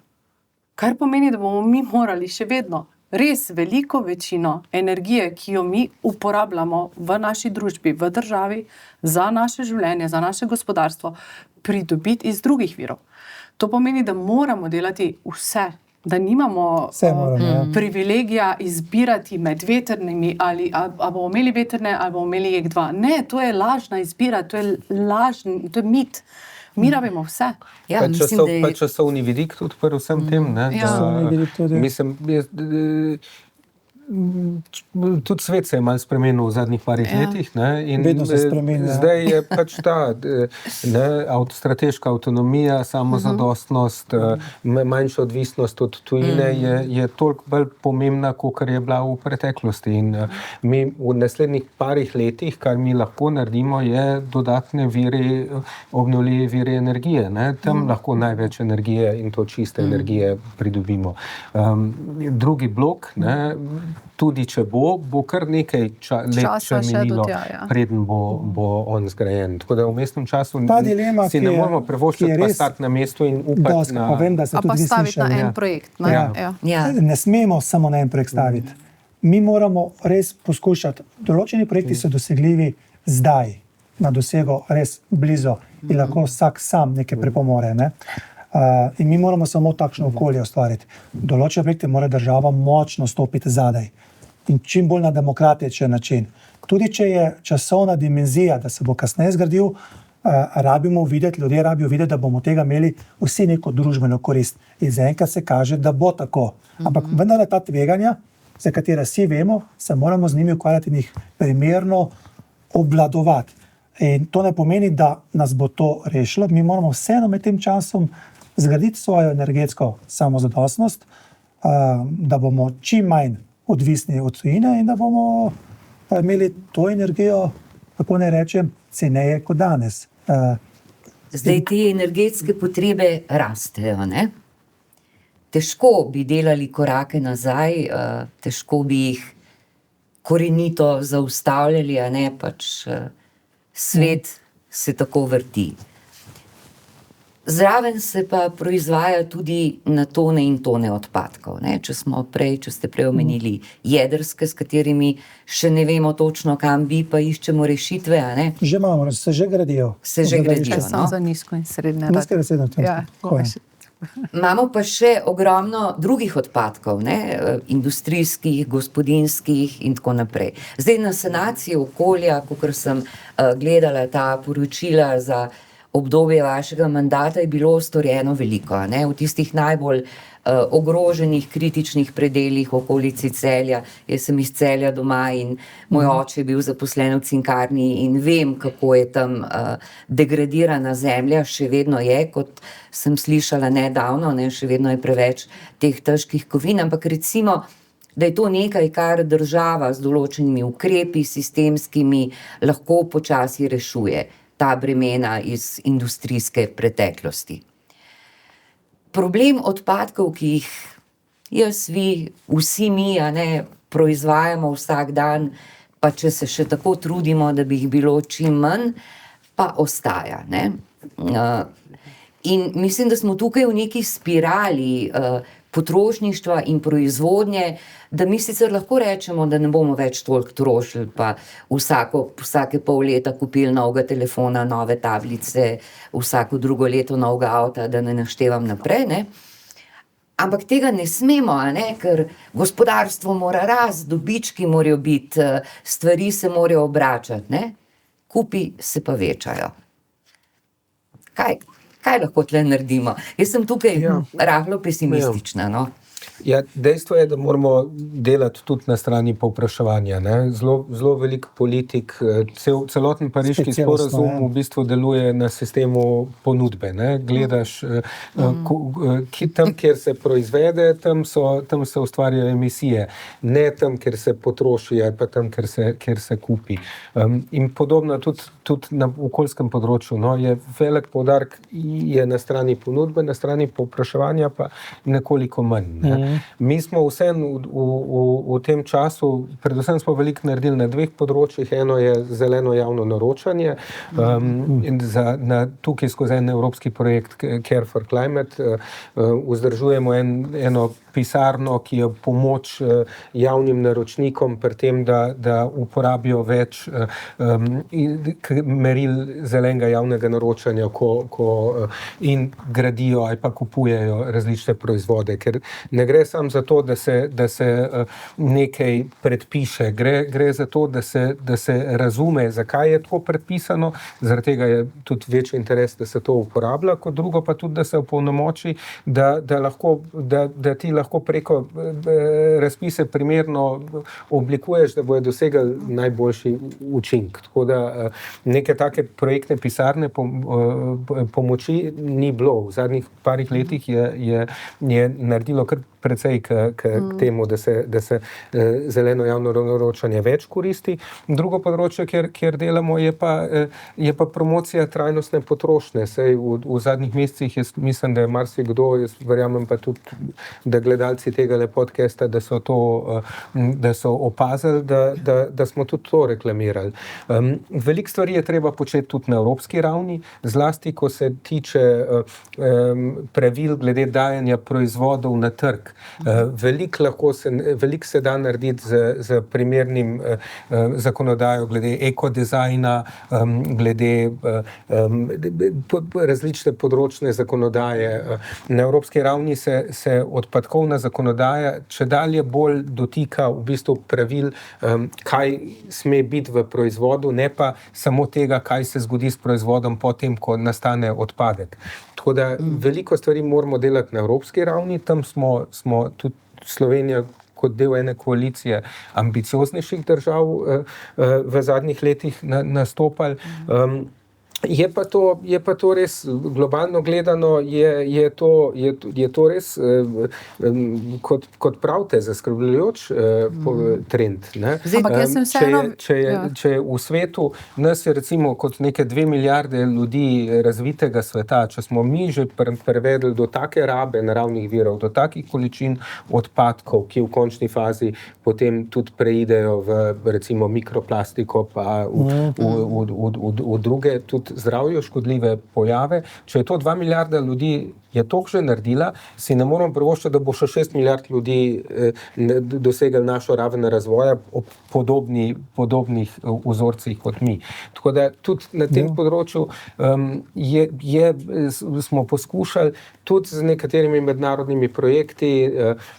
Kar pomeni, da bomo mi morali še vedno res veliko večino energije, ki jo mi uporabljamo v naši družbi, v državi, za naše življenje, za naše gospodarstvo, pridobiti iz drugih virov. To pomeni, da moramo delati vse, da nimamo privilegija izbirati med vetrnimi, ali bomo imeli vetrne, ali bomo imeli JEK2. Ne, to je lažna izbira, to je mit. Mi rabimo vse. Ja, pa časovni vidik tudi pri vsem tem. Ne, Časovni vidik tudi. Mislim, tudi svet se je malo spremenil v zadnjih parih letih. Ne? In Vedno se spreminja. zdaj je pač ta strateška avtonomija, samozadostnost, manjša odvisnost od tujine je toliko bolj pomembna, kakor je bila v preteklosti. In mi v naslednjih parih letih, kar mi lahko naredimo, je dodatne obnovljive vire energije. Ne? Tam lahko največ energije in to čiste energije pridobimo. Drugi blok, ne, tudi če bo kar nekaj let še minilo, preden bo on zgrajen. Tako da v mestnem času dilema, si ne moramo privoščiti pa stati na mestu in upati na... Vem, da se A pa tudi staviti na en projekt. Ne? Ja. Ne smemo samo na en projekt staviti. Mi moramo res poskušati. Določeni projekti so dosegljivi zdaj, na dosego res blizu in lahko vsak sam nekaj pripomore. Ne? In mi moramo samo takšno okolje ustvariti. Določene projekte mora država močno stopiti zadaj in čim bolj na demokratičen način. Tudi če je časovna dimenzija, da se bo kasneje zgradil, ljudje rabijo videti, da bomo tega imeli vsi neko družbeno korist. In zaenkrat se kaže, da bo tako. Ampak vendar ta tveganja, za katera vsi vemo, se moramo z njimi ukvarjati in jih primerno obvladovati. In to ne pomeni, da nas bo to rešilo. Mi moramo vseeno med tem časom zgraditi svojo energetsko samozadostnost, da bomo čim manj odvisni od tujine in da bomo imeli to energijo, kako ne rečem, ceneje kot danes. Zdaj te energetske potrebe rastejo, ne? Težko bi delali korake nazaj, težko bi jih korenito zaustavljali, a ne, pač svet se tako vrti. Zraven se pa proizvaja tudi na tone in tone odpadkov. Ne? Če ste prej omenili jedrske, s katerimi še ne vemo točno, kam bi, pa iščemo rešitve. A ne? Že imamo, se že gradijo. Se že gradijo, no? Samo za nizko in srednje. Imamo pa še ogromno drugih odpadkov, ne? Industrijskih, gospodinjskih in tako naprej. Zdaj na sanaciji okolja, kakor sem gledala ta poročila za obdobje vašega mandata, je bilo storjeno veliko, ne? V tistih najbolj ogroženih, kritičnih predelih okolici Celja. Jaz sem iz Celja doma in moj oče je bil zaposlen v cinkarni in vem, kako je tam degradirana zemlja, še vedno je, kot sem slišala nedavno, ne? Še vedno je preveč teh težkih kovin, ampak recimo, da je to nekaj, kar država z določenimi ukrepi, sistemskimi, lahko počasi rešuje ta bremena iz industrijske preteklosti. Problem odpadkov, ki jih jaz, vi, vsi mi, a ne, proizvajamo vsak dan, pa če se še tako trudimo, da bi jih bilo čim manj, pa ostaja, ne. In mislim, da smo tukaj v neki spirali potrošništva in proizvodnje, da mi sicer lahko rečemo, da ne bomo več toliko trošili, pa vsake pol leta kupili novega telefona, nove tablice, vsako drugo leto novega avta, da ne naštevam naprej, ne. Ampak tega ne smemo, a ne, ker gospodarstvo mora rasti, dobički morajo biti, stvari se morajo obračati, ne. Kupi se pa večajo. Kaj lahko tle naredimo? Jaz sem tukaj rahlo pesimistična, no. Ja, dejstvo je, da moramo delati tudi na strani povpraševanja. Zelo veliko politik, celoten pariški sporazum v bistvu deluje na sistemu ponudbe. Ne? Gledaš, tam, kjer se proizvede, tam se ustvarjajo emisije. Ne tam, kjer se potroši, ali pa tam, kjer se kupi. In podobno tudi na okoljskem področju. No? Je velik poudarek je na strani ponudbe, na strani povpraševanja pa nekoliko manj. Ne? Mi smo vseeno v tem času, predvsem smo veliko naredili na dveh področjih. Eno je zeleno javno naročanje, tukaj skozi en evropski projekt Care for Climate vzdržujemo eno pisarno, ki je pomoč javnim naročnikom pri tem, da uporabijo več meril zelenega javnega naročanja, ko in gradijo ali pa kupujejo različne proizvode, ker ne gre gre samo za to, da se nekaj predpiše. Gre za to, da se razume, zakaj je to predpisano, zaradi tega je tudi večji interes, da se to uporablja, kot drugo pa tudi, da se opolnomoči, da ti lahko preko razpise primerno oblikuješ, da bojo dosegali najboljši učinek. Tako da neke take projektne pisarne pomoči ni bilo. V zadnjih parih letih je naredilo kar precej k temu, da se zeleno javno naročanje več koristi. Drugo področje, kjer delamo, je pa promocija trajnostne potrošnje. Sej v zadnjih mesecih jaz mislim, da je marsikdo, jaz verjamem pa tudi, da gledalci tega podcasta, da so opazili, da smo tudi to reklamirali. Veliko stvari je treba početi tudi na evropski ravni, zlasti, ko se tiče pravil glede dajanja proizvodov na trg. Veliko se da narediti z primernim zakonodajo glede ekodizajna, glede različne področne zakonodaje. Na evropski ravni se odpadkovna zakonodaja čedalje bolj dotika v bistvu pravil, kaj sme biti v proizvodu, ne pa samo tega, kaj se zgodi s proizvodom potem, ko nastane odpadek. Tako da veliko stvari moramo delati na evropski ravni, tam smo tudi Slovenija kot del ene koalicije ambicioznejših držav v zadnjih letih nastopali. Je pa to res, globalno gledano, je to res, kot pravite, zaskrbljujoč trend. Ne? Ampak jaz sem vseeno... Če je v svetu, nas je recimo kot neke 2 milijarde ljudi razvitega sveta, če smo mi že prevedli do take rabe naravnih virov, do takih količin odpadkov, ki v končni fazi potem tudi preidejo v recimo mikroplastiko pa v druge, tudi zdravju škodljive pojave. Če je to 2 milijarde ljudi, je to že naredila, si ne moramo privoščiti, da bo še 6 milijard ljudi dosegli našo raven razvoja ob podobnih vzorcih kot mi. Tako da tudi na tem področju smo poskušali tudi z nekaterimi mednarodnimi projekti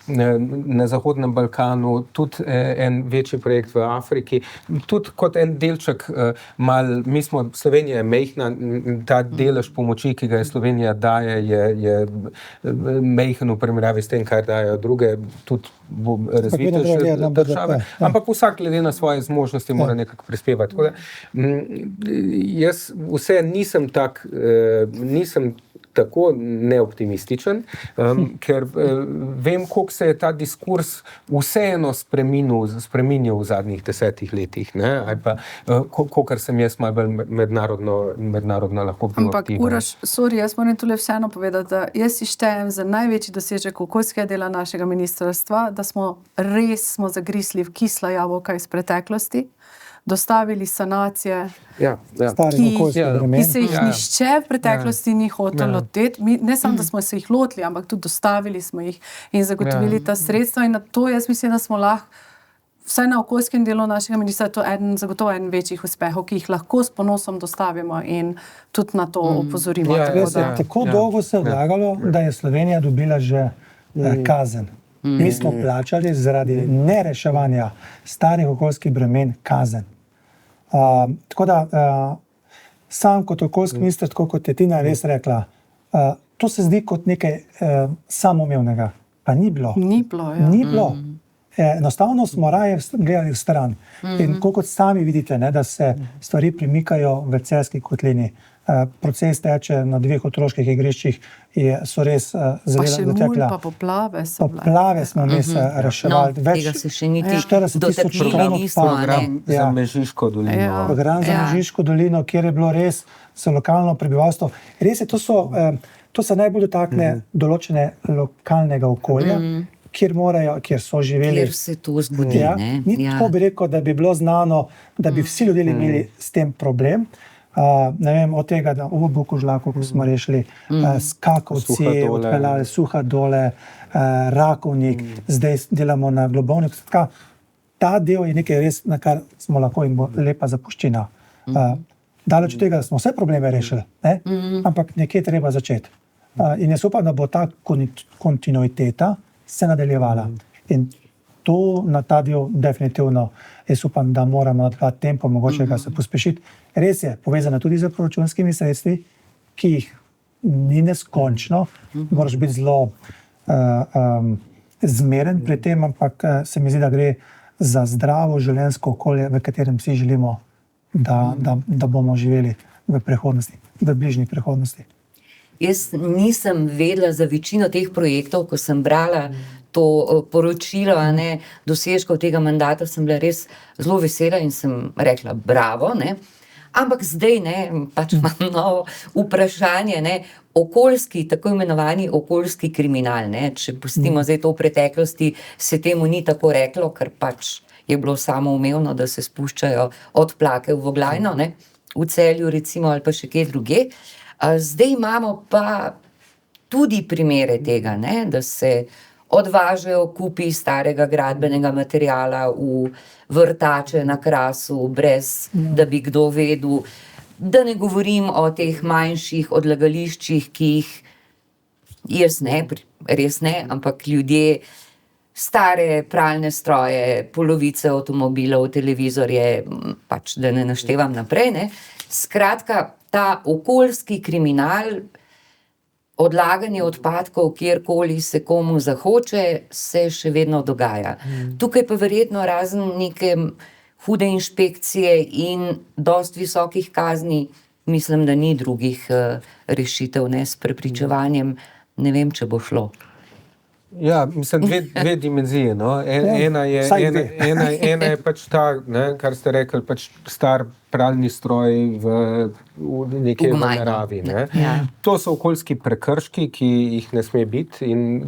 na Zahodnem Balkanu, tudi en večji projekt v Afriki, tudi kot en delček Slovenija je mejhna, ta delež pomoči, ki ga je Slovenija daje, je mejhen v primerjavi s tem, kar dajo druge, tudi razvite države. Ampak vsak glede na svoje zmožnosti mora nekako prispevati. Tako da, jaz nisem tako neoptimističen, ker vem, koliko se je ta diskurs vseeno spreminjal v zadnjih 10 letih, ne? Ali pa, kolikor sem jaz malo bolj mednarodno lahko bil aktiven. Ampak Uroš, jaz moram tule vseeno povedati, da jaz štejem za največji dosežek okoljskega dela našega ministrstva, da smo zagrisli v kisla jabolka iz preteklosti, dostavili sanacije, ki se jih nihče v preteklosti ni hotel loteti. Ne samo, da smo se jih lotili, ampak tudi dostavili smo jih in zagotovili ta sredstva. In na to jaz mislim, da smo lahko, vsaj na okoljskem delu našega ministra, to zagotovo eden večjih uspehov, ki jih lahko s ponosom dostavimo in tudi na to opozorimo. Tako dolgo se je vlagalo, da je Slovenija dobila že kazen. Mi smo plačali zaradi nereševanja starih okoljskih bremen kazen. Tako da, sam kot okoljski minister, tako kot je Tina res rekla, to se zdi kot nekaj samoumevnega. Pa ni bilo. Ni bilo. Enostavno smo raje gledali v stran. In kot sami vidite, ne, da se stvari premikajo v Celjski kotlini. Proces teče na 2 otroških igriščih, so res zelo dotekla. Pa poplave so bile. Poplave smo mes reševali. Tega se še niti 40,000 nismo. Za Mežiško dolino. Program za Mežiško dolino, kjer je bilo res za lokalno prebivalstvo. Res je, to se najbolj dotakne določene lokalnega okolja, kjer so živeli. Kjer se to zgodi. Ni tako bi rekel, da bi bilo znano, da bi vsi ljudje imeli s tem problem. Ne vem, od tega, da v Bukožlaku, ko smo rešili Skakovci, odpeljali Suhadole, Rakovnik, zdaj delamo na Globovniku. Ta del je nekaj res, na kar smo lahko in bo lepa zapuščina. Daleč od tega, da smo vse probleme rešili, ampak nekje treba začeti. In jaz upam, da bo ta kontinuiteta se nadaljevala. In to na ta del definitivno, jaz upam, da moramo nadgraditi tempo, mogoče ga se pospešiti. Res je, povezana tudi z proračunskimi sredstvi, ki jih ni neskončno, moraš biti zelo zmeren pri tem, ampak se mi zdi, da gre za zdravo življenjsko okolje, v katerem vsi želimo, da bomo živeli v prihodnosti, v bližnji prihodnosti. Jaz nisem vedela za večino teh projektov, ko sem brala to poročilo, dosežkov tega mandata, sem bila res zelo vesela in sem rekla bravo, Ampak zdaj, pač imam novo vprašanje, okoljski, tako imenovani okoljski kriminal, če pustimo zdaj to v preteklosti, se temu ni tako reklo, ker pač je bilo samoumevno, da se spuščajo odplake v Voglajno, v Celju recimo ali pa še kje druge. Zdaj imamo pa tudi primere tega, da se odvažajo kupi starega gradbenega materiala v vrtače na Krasu, brez da bi kdo vedel. Da ne govorim o teh manjših odlagališčih, ki jih jaz res ne, ampak ljudje, stare pralne stroje, polovice avtomobilov, televizorje, pač da ne naštevam naprej. Skratka, ta okoljski kriminal, odlaganje odpadkov, kjerkoli se komu zahoče, se še vedno dogaja. Tukaj pa verjetno razen neke hude inšpekcije in dosti visokih kazni, mislim, da ni drugih rešitev, s prepričevanjem, ne vem, če bo šlo. Ja, mislim, dve dimenzije, Ena je pač ta, kar ste rekli, pač star pralni stroj v nekje v naravi. To so okoljski prekrški, ki jih ne sme biti in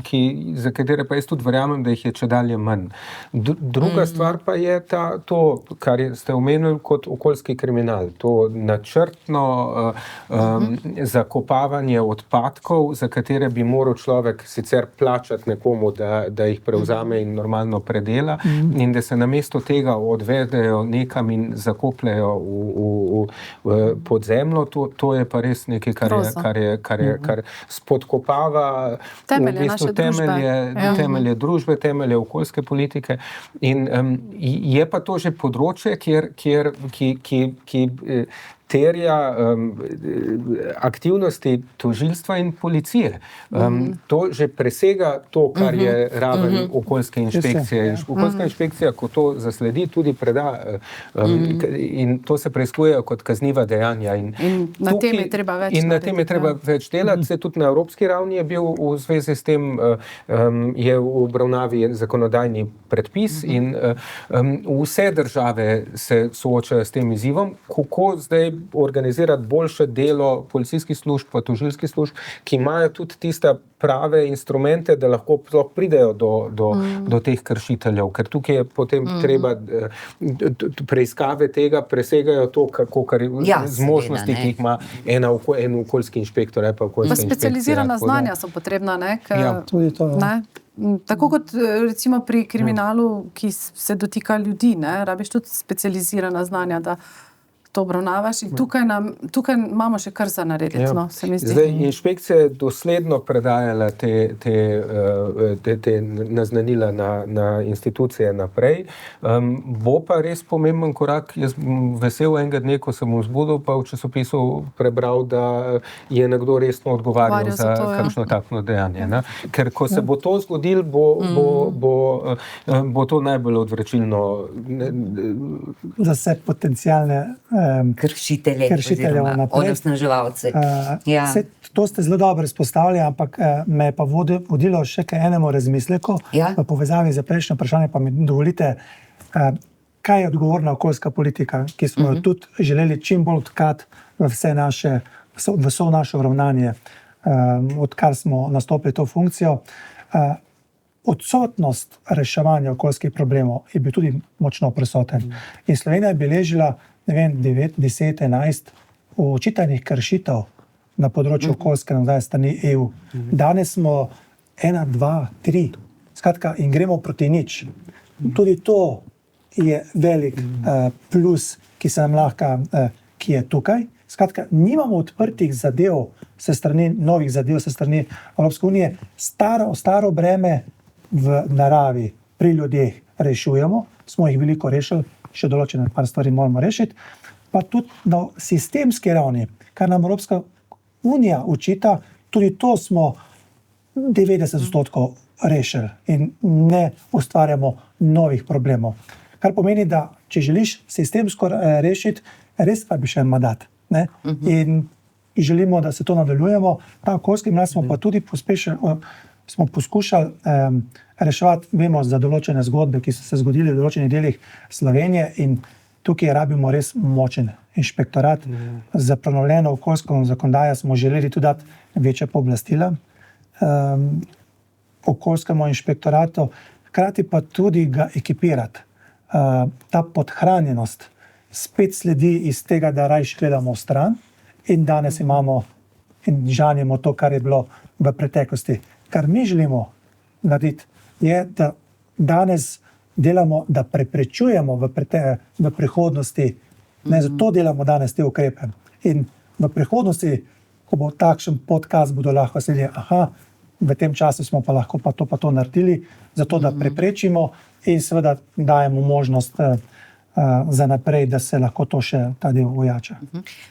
za katere pa jaz tudi verjamem, da jih je čedalje manj. Druga stvar pa je to, kar ste omenili kot okoljski kriminal. To načrtno zakopavanje odpadkov, za katere bi moral človek sicer plačati nekomu, da jih prevzame in normalno predela, in da se namesto tega odvedejo nekam in zakopljajo v podzemljo, to je pa res nekaj, kar spodkopava temelje družbe, temelje okoljske politike. In je pa to že področje, ki terja aktivnosti tožilstva in policije. To že presega to, kar je raven okoljske inšpekcije. Okoljska inšpekcija, ko to zasledi, tudi preda in to se preiskuje kot kazniva dejanja. In na tem je treba več in na tem je treba več delati. Se tudi na evropski ravni je bil v zvezi s tem je v obravnavi zakonodajni predpis in vse države se soočajo s tem izzivom, kako zdaj organizirati boljše delo policijskih služb, pa tožilskih služb, ki imajo tudi tiste prave instrumente, da lahko pridejo do teh kršiteljev, ker tukaj je potem treba preiskave tega presegajo to, kar zmožnosti, ki jih ima en okoljski inšpektor. Pa specializirana znanja so potrebna, tudi to. Tako kot recimo pri kriminalu, ki se dotika ljudi, rabiš tudi specializirana znanja, da to obravnavaš in tukaj imamo še kar za narediti, se mi zdi. Zdaj, inšpekcija je dosledno predajala te naznanila na institucije naprej. Bo pa res pomemben korak. Jaz vesel enega dne, ko sem vzbudil, pa v časopisu prebral, da je nekdo resno odgovarjal za kakšno takšno dejanje. Ker ko se bo to zgodilo, bo to najbolj odvračilno. Za vse potencialne kršitelje onesnaževalce. To ste zelo dobro izpostavili, ampak me je pa vodilo še k enemu razmisleku v povezavi z prejšnjim vprašanjem, pa mi dovolite, kaj je odgovorna okoljska politika, ki smo jo tudi želeli čim bolj tkati v vso naše ravnanje, odkar smo nastopili to funkcijo. Odsotnost reševanja okoljskih problemov je bil tudi močno prisoten. In Slovenija je beležila 9, 10, 11 očitanih kršitev na področju okoljske zakonodaje s strani EU. Danes smo 1, 2, 3. Skratka, in gremo proti nič. Tudi to je velik plus, ki je tukaj. Skratka, nimamo odprtih zadev novih zadev se strani Evropske unije. Staro breme v naravi, pri ljudeh rešujemo, smo jih veliko rešili, še določene par stvari moramo rešiti, pa tudi na sistemski ravni, kar nam Evropska unija učita, tudi to smo 90% rešili in ne ustvarjamo novih problemov. Kar pomeni, da če želiš sistemsko rešiti, res pa bi še en mandat. Ne? In želimo, da se to nadaljujemo. Ta okoljski mandat smo pa tudi smo poskušali reševati, vemo, za določene zgodbe, ki so se zgodile v določenih delih Slovenije in tukaj rabimo res močen inšpektorat. Za prenovljeno okoljsko zakonodajo smo želeli tudi dati večje pooblastila okoljskemu inšpektoratu, hkrati pa tudi ga ekipirati. Ta podhranjenost spet sledi iz tega, da rajš gledamo stran in danes imamo in žanjemo to, kar je bilo v preteklosti. Kar mi želimo narediti, je, da danes delamo, da preprečujemo v prihodnosti, ne, zato delamo danes te ukrepe. In v prihodnosti, ko bo takšen podcast, bodo lahko sledili, v tem času smo pa lahko pa to naredili, zato da preprečimo in seveda dajemo možnost za naprej, da se lahko to še ta del ojača.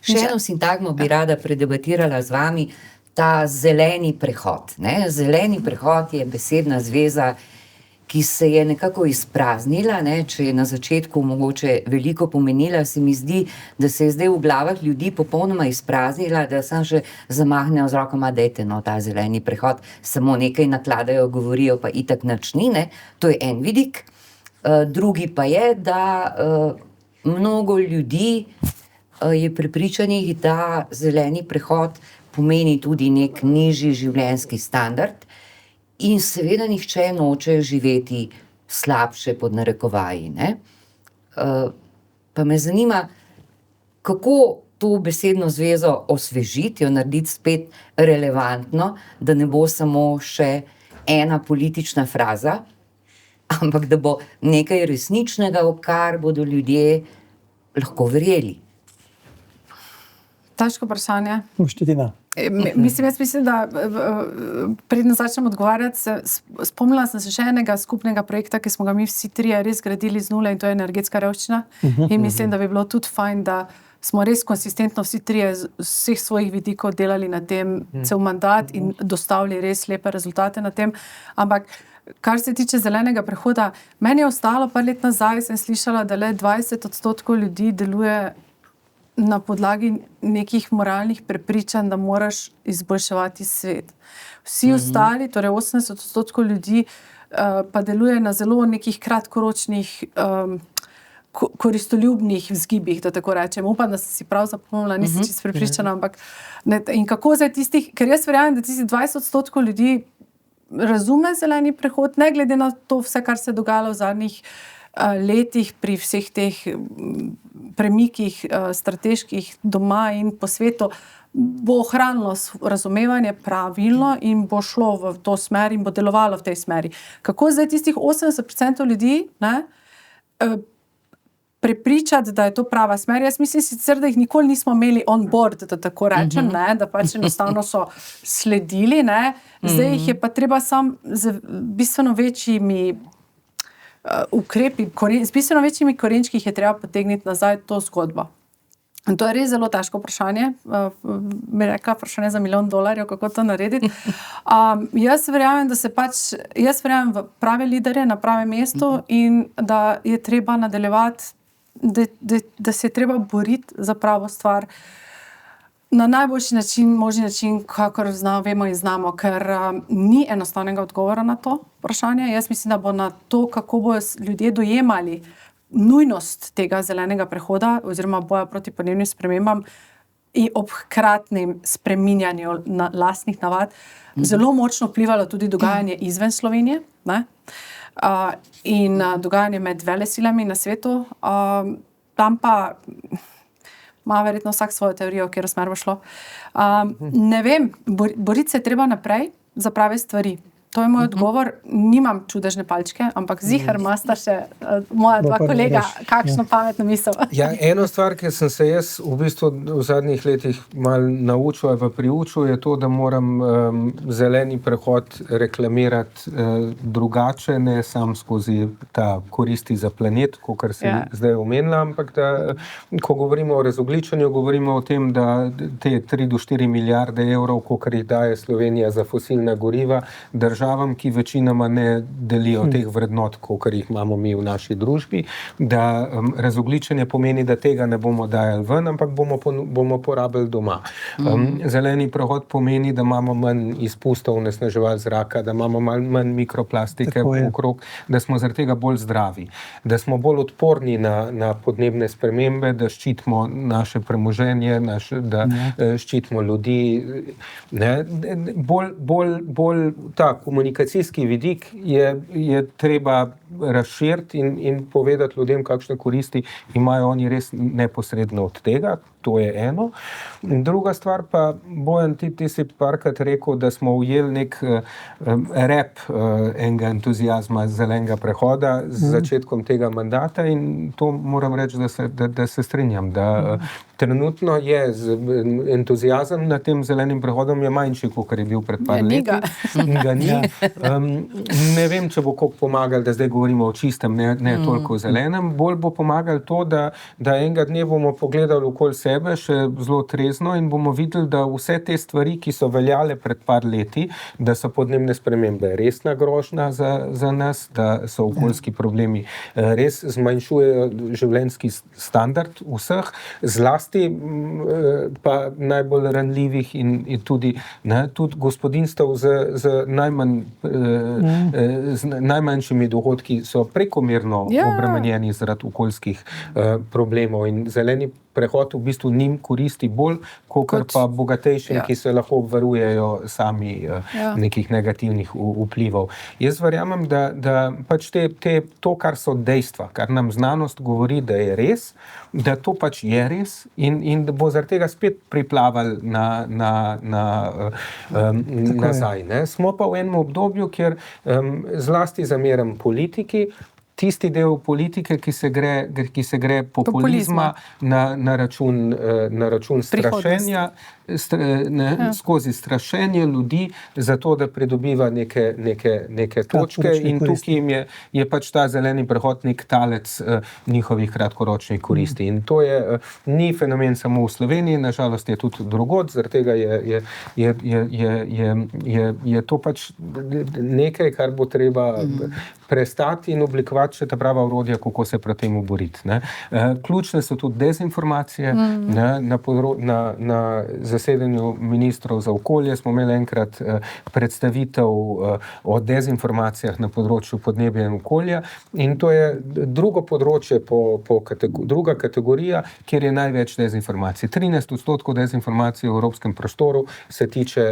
Še eno sintagmo bi rada predebatirala z vami, ta zeleni prehod. Ne? Zeleni prehod je besedna zveza, ki se je nekako izpraznila, ne? Če je na začetku mogoče veliko pomenila, se mi zdi, da se je zdaj v glavah ljudi popolnoma izpraznila, da sem še zamahnejo z rokama, dajte no, ta zeleni prehod, samo nekaj nakladajo, govorijo, pa itak nič ni, ne? To je en vidik. Drugi pa je, da mnogo ljudi je prepričanih, da zeleni prehod pomeni tudi nek nižji življenjski standard in seveda nihče noče živeti slabše pod narekovaji. Ne? Pa me zanima, kako to besedno zvezo osvežiti, jo narediti spet relevantno, da ne bo samo še ena politična fraza, ampak da bo nekaj resničnega, v kar bodo ljudje lahko verjeli. Težko vprašanje. Štetina. Mislim, da predno začnem odgovarjati, spomnila sem se še enega skupnega projekta, ki smo ga mi vsi trije res gradili z nule in to je energetska revščina. In mislim, da bi bilo tudi fajn, da smo res konsistentno vsi trije z vseh svojih vidikov delali na tem cel mandat in dostavili res lepe rezultate na tem. Ampak kar se tiče zelenega prehoda, meni je ostalo par let nazaj, sem slišala, da le 20% ljudi deluje na podlagi nekih moralnih prepričanj, da moraš izboljševati svet. Vsi ostali, torej 80% ljudi, pa deluje na zelo nekih kratkoročnih koristoljubnih vzgibih, da tako rečem. Upam, da sem si prav zapomnila, nisem čisto prepričana, ampak in kako zdaj tistih, ker jaz verjamem, da tistih 20% ljudi razume zeleni prehod, ne glede na to vse, kar se je dogajalo v zadnjih letih pri vseh teh premikih strateških doma in po svetu, bo ohranilo razumevanje pravilno in bo šlo v to smer in bo delovalo v tej smeri. Kako zdaj tistih 80% ljudi prepričati, da je to prava smer? Jaz mislim sicer, da jih nikoli nismo imeli on board, da tako rečem, ne? Da pač enostavno so sledili, ne? Zdaj jih je pa treba sam z bistveno večjimi ukrepi, z bistveno večjimi korenčki jih je treba potegniti nazaj to zgodbo. In to je res zelo težko vprašanje, bi rekla vprašanje za $1 milijon, kako to narediti. Jaz verjamem, jaz verjamem v prave lidere na pravem mestu in da je treba nadaljevati, da se je treba boriti za pravo stvar na najboljši način, možni način, kakor vemo in znamo, ker ni enostavnega odgovora na to vprašanje. Jaz mislim, da bo na to, kako bodo ljudje dojemali nujnost tega zelenega prehoda oziroma boja proti podnebnim spremembam in ob hkratnem spreminjanju lastnih navad, zelo močno vplivalo tudi dogajanje izven Slovenije, ne? In dogajanje med velesilami na svetu. Tam pa ima verjetno vsak svojo teorijo, v katero smer bo šlo. Ne vem, boriti se je treba naprej za prave stvari. To je moj odgovor. Nimam čudežne palčke, ampak ziher imata še moja dva Bo pa kolega reš, kakšno pametno misel. Ja, eno stvar, ki sem se jaz v bistvu v zadnjih letih malo naučil ali pa priučil, je to, da moram zeleni prehod reklamirati drugače, ne sam skozi ta koristi za planet, kakor si zdaj omenila, ampak da, ko govorimo o razogljičenju, govorimo o tem, da te 3 do 4 milijarde evrov, kakor jih daje Slovenija za fosilna goriva, državam, ki večinoma ne delijo teh vrednot, kakor jih imamo mi v naši družbi, da razogljičenje pomeni, da tega ne bomo dajali ven, ampak bomo porabili doma. Zeleni prehod pomeni, da imamo manj izpustov onesnaževal zraka, da imamo manj mikroplastike okrog, da smo zaradi tega bolj zdravi, da smo bolj odporni na podnebne spremembe, da ščitimo naše premoženje, da ščitimo ljudi. Ne? Bolj ta komunikacijski vidik je treba razširiti in povedati ljudem, kakšne koristi imajo oni res neposredno od tega. To je eno. Druga stvar pa, Bojan, ti si parkrat rekel, da smo ujeli nek rep enega entuzijazma zelenega prehoda z začetkom tega mandata in to moram reči, da se strinjam, da trenutno je entuzijazem nad tem zelenim prehodom je manjši, kot je bil pred par leti. Ga ni. Ne vem, če bo koliko pomagal, da zdaj govorimo o čistem, ne toliko o zelenem. Bolj bo pomagal to, da enega dne bomo pogledali okoli sebe še zelo trezno in bomo videli, da vse te stvari, ki so veljale pred par leti, da so podnebne spremembe resna grožnja za nas, da so okoljski problemi res zmanjšujejo življenjski standard vseh, zlasti pa najbolj ranljivih in tudi gospodinjstev z najmanjšimi dohodki so prekomerno obremenjeni zaradi okoljskih problemov in zeleni prehod v bistvu njim koristi bolj, kakor pa bogatejšim, ki se lahko obvarujejo sami nekih negativnih vplivov. Jaz verjamem, da pač to, kar so dejstva, kar nam znanost govori, da je res, da to pač je res in da bo zaradi tega spet priplaval nazaj. Ne? Smo pa v enem obdobju, kjer zlasti zameram politiki, tisti del politike, ki se gre populizma na račun strašenja, skozi strašenje ljudi, zato da pridobiva neke točke in tukaj jim je pač ta zeleni prehod nek talec njihovih kratkoročnih koristi. In to ni fenomen samo v Sloveniji, nažalost je tudi drugod, zaradi tega je to pač nekaj, kar bo treba prestati in oblikovati še ta prava orodja, kako se proti temu boriti. Ključne so tudi dezinformacije. Na zasedanju ministrov za okolje smo imeli enkrat predstavitev o dezinformacijah na področju podnebja in okolja in to je drugo področje, druga kategorija, kjer je največ dezinformacij. 13% dezinformacij v evropskem prostoru se tiče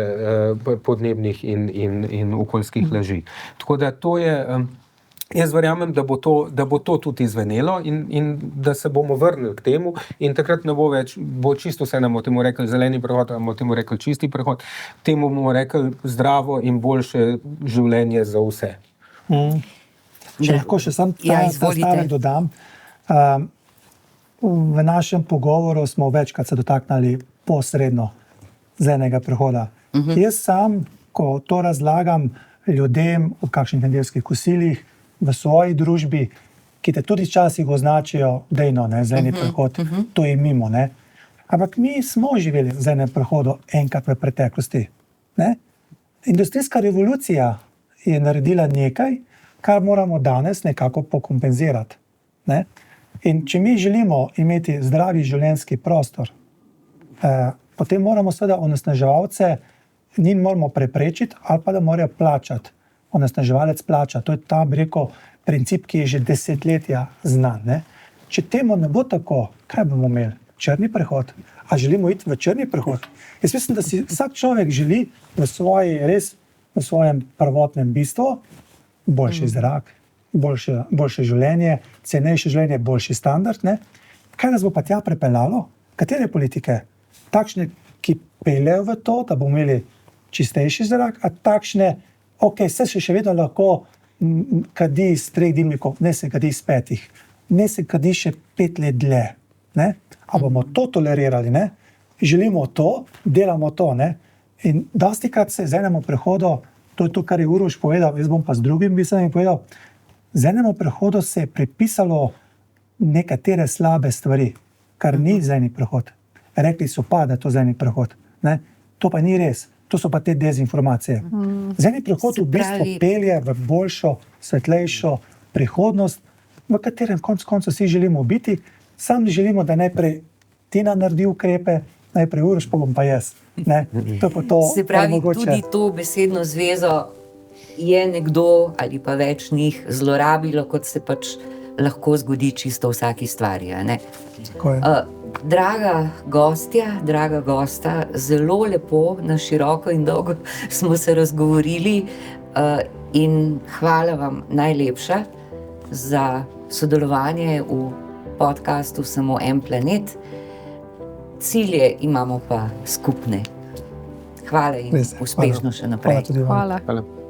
podnebnih in okoljskih laži. Tako da to je Jaz verjamem, da bo to tudi izvenelo in da se bomo vrnili k temu in takrat ne bo več, bo čisto vse nam o temu rekli zeleni prehod, bomo temu rekli čisti prehod, temu bomo rekli zdravo in boljše življenje za vse. Če lahko še sam stavek dodam. V našem pogovoru smo večkrat se dotaknili posredno zelenega prehoda. Jaz sam, ko to razlagam ljudem v kakšnih nedeljskih kosilih, v svoji družbi, ki te tudi včasih označijo, dejno, zeleni prehod, to je mimo. Ne? Ampak mi smo živeli v zelenem prehodu enkrat v preteklosti. Ne? Industrijska revolucija je naredila nekaj, kar moramo danes nekako pokompenzirati. Ne? In če mi želimo imeti zdravi življenjski prostor, potem moramo seveda onesnaževalce, njim moramo preprečiti ali pa da morajo plačati. Onesnaževalec plača. To je ta, bi rekel, princip, ki je že desetletja znan. Ne? Če temu ne bo tako, kaj bomo imeli? Črni prehod? A želimo iti v črni prehod? Jaz mislim, da si vsak človek želi v svojem prvotnem bistvu boljši zrak, boljše življenje, cenejše življenje, boljši standard. Ne? Kaj nas bo pa tja prepeljalo? Katere politike? Takšne, ki peljejo v to, da bomo imeli čistejši zrak, a takšne ok, se še vedno lahko kadi iz 3 dimnikov, ne se kadi iz 5, ne se kadi še 5 let dlje. Ne? A bomo to tolerirali, ne? Želimo to, delamo to. Ne? In dostikrat se z enemu prehodu, to je to, kar je Uroš povedal, jaz bom pa z drugim bi se mi povedal, z enemu prehodu se je pripisalo nekatere slabe stvari, kar ni zeleni prehod. Rekli so pa, da je to zeleni prehod. Ne? To pa ni res. To so pa te dezinformacije. Zeleni prehod v bistvu pelje v boljšo, svetlejšo prihodnost, v katerem konec koncev vsi želimo biti. Sam želimo, da najprej Tina naredi ukrepe, najprej Uroš, pa bom pa jaz. Ne? To je pa to, Se pravi, tudi to besedno zvezo je nekdo ali pa več njih zlorabilo, kot se pač lahko zgodi čisto vsaki stvari. A ne? Tako je. Draga gostja, draga gosta, zelo lepo, na široko in dolgo smo se razgovorili in hvala vam najlepša za sodelovanje v podcastu Samo en planet. Cilje imamo pa skupne. Hvala in Res, uspešno še naprej. Hvala tudi vam. Hvala. Hvala.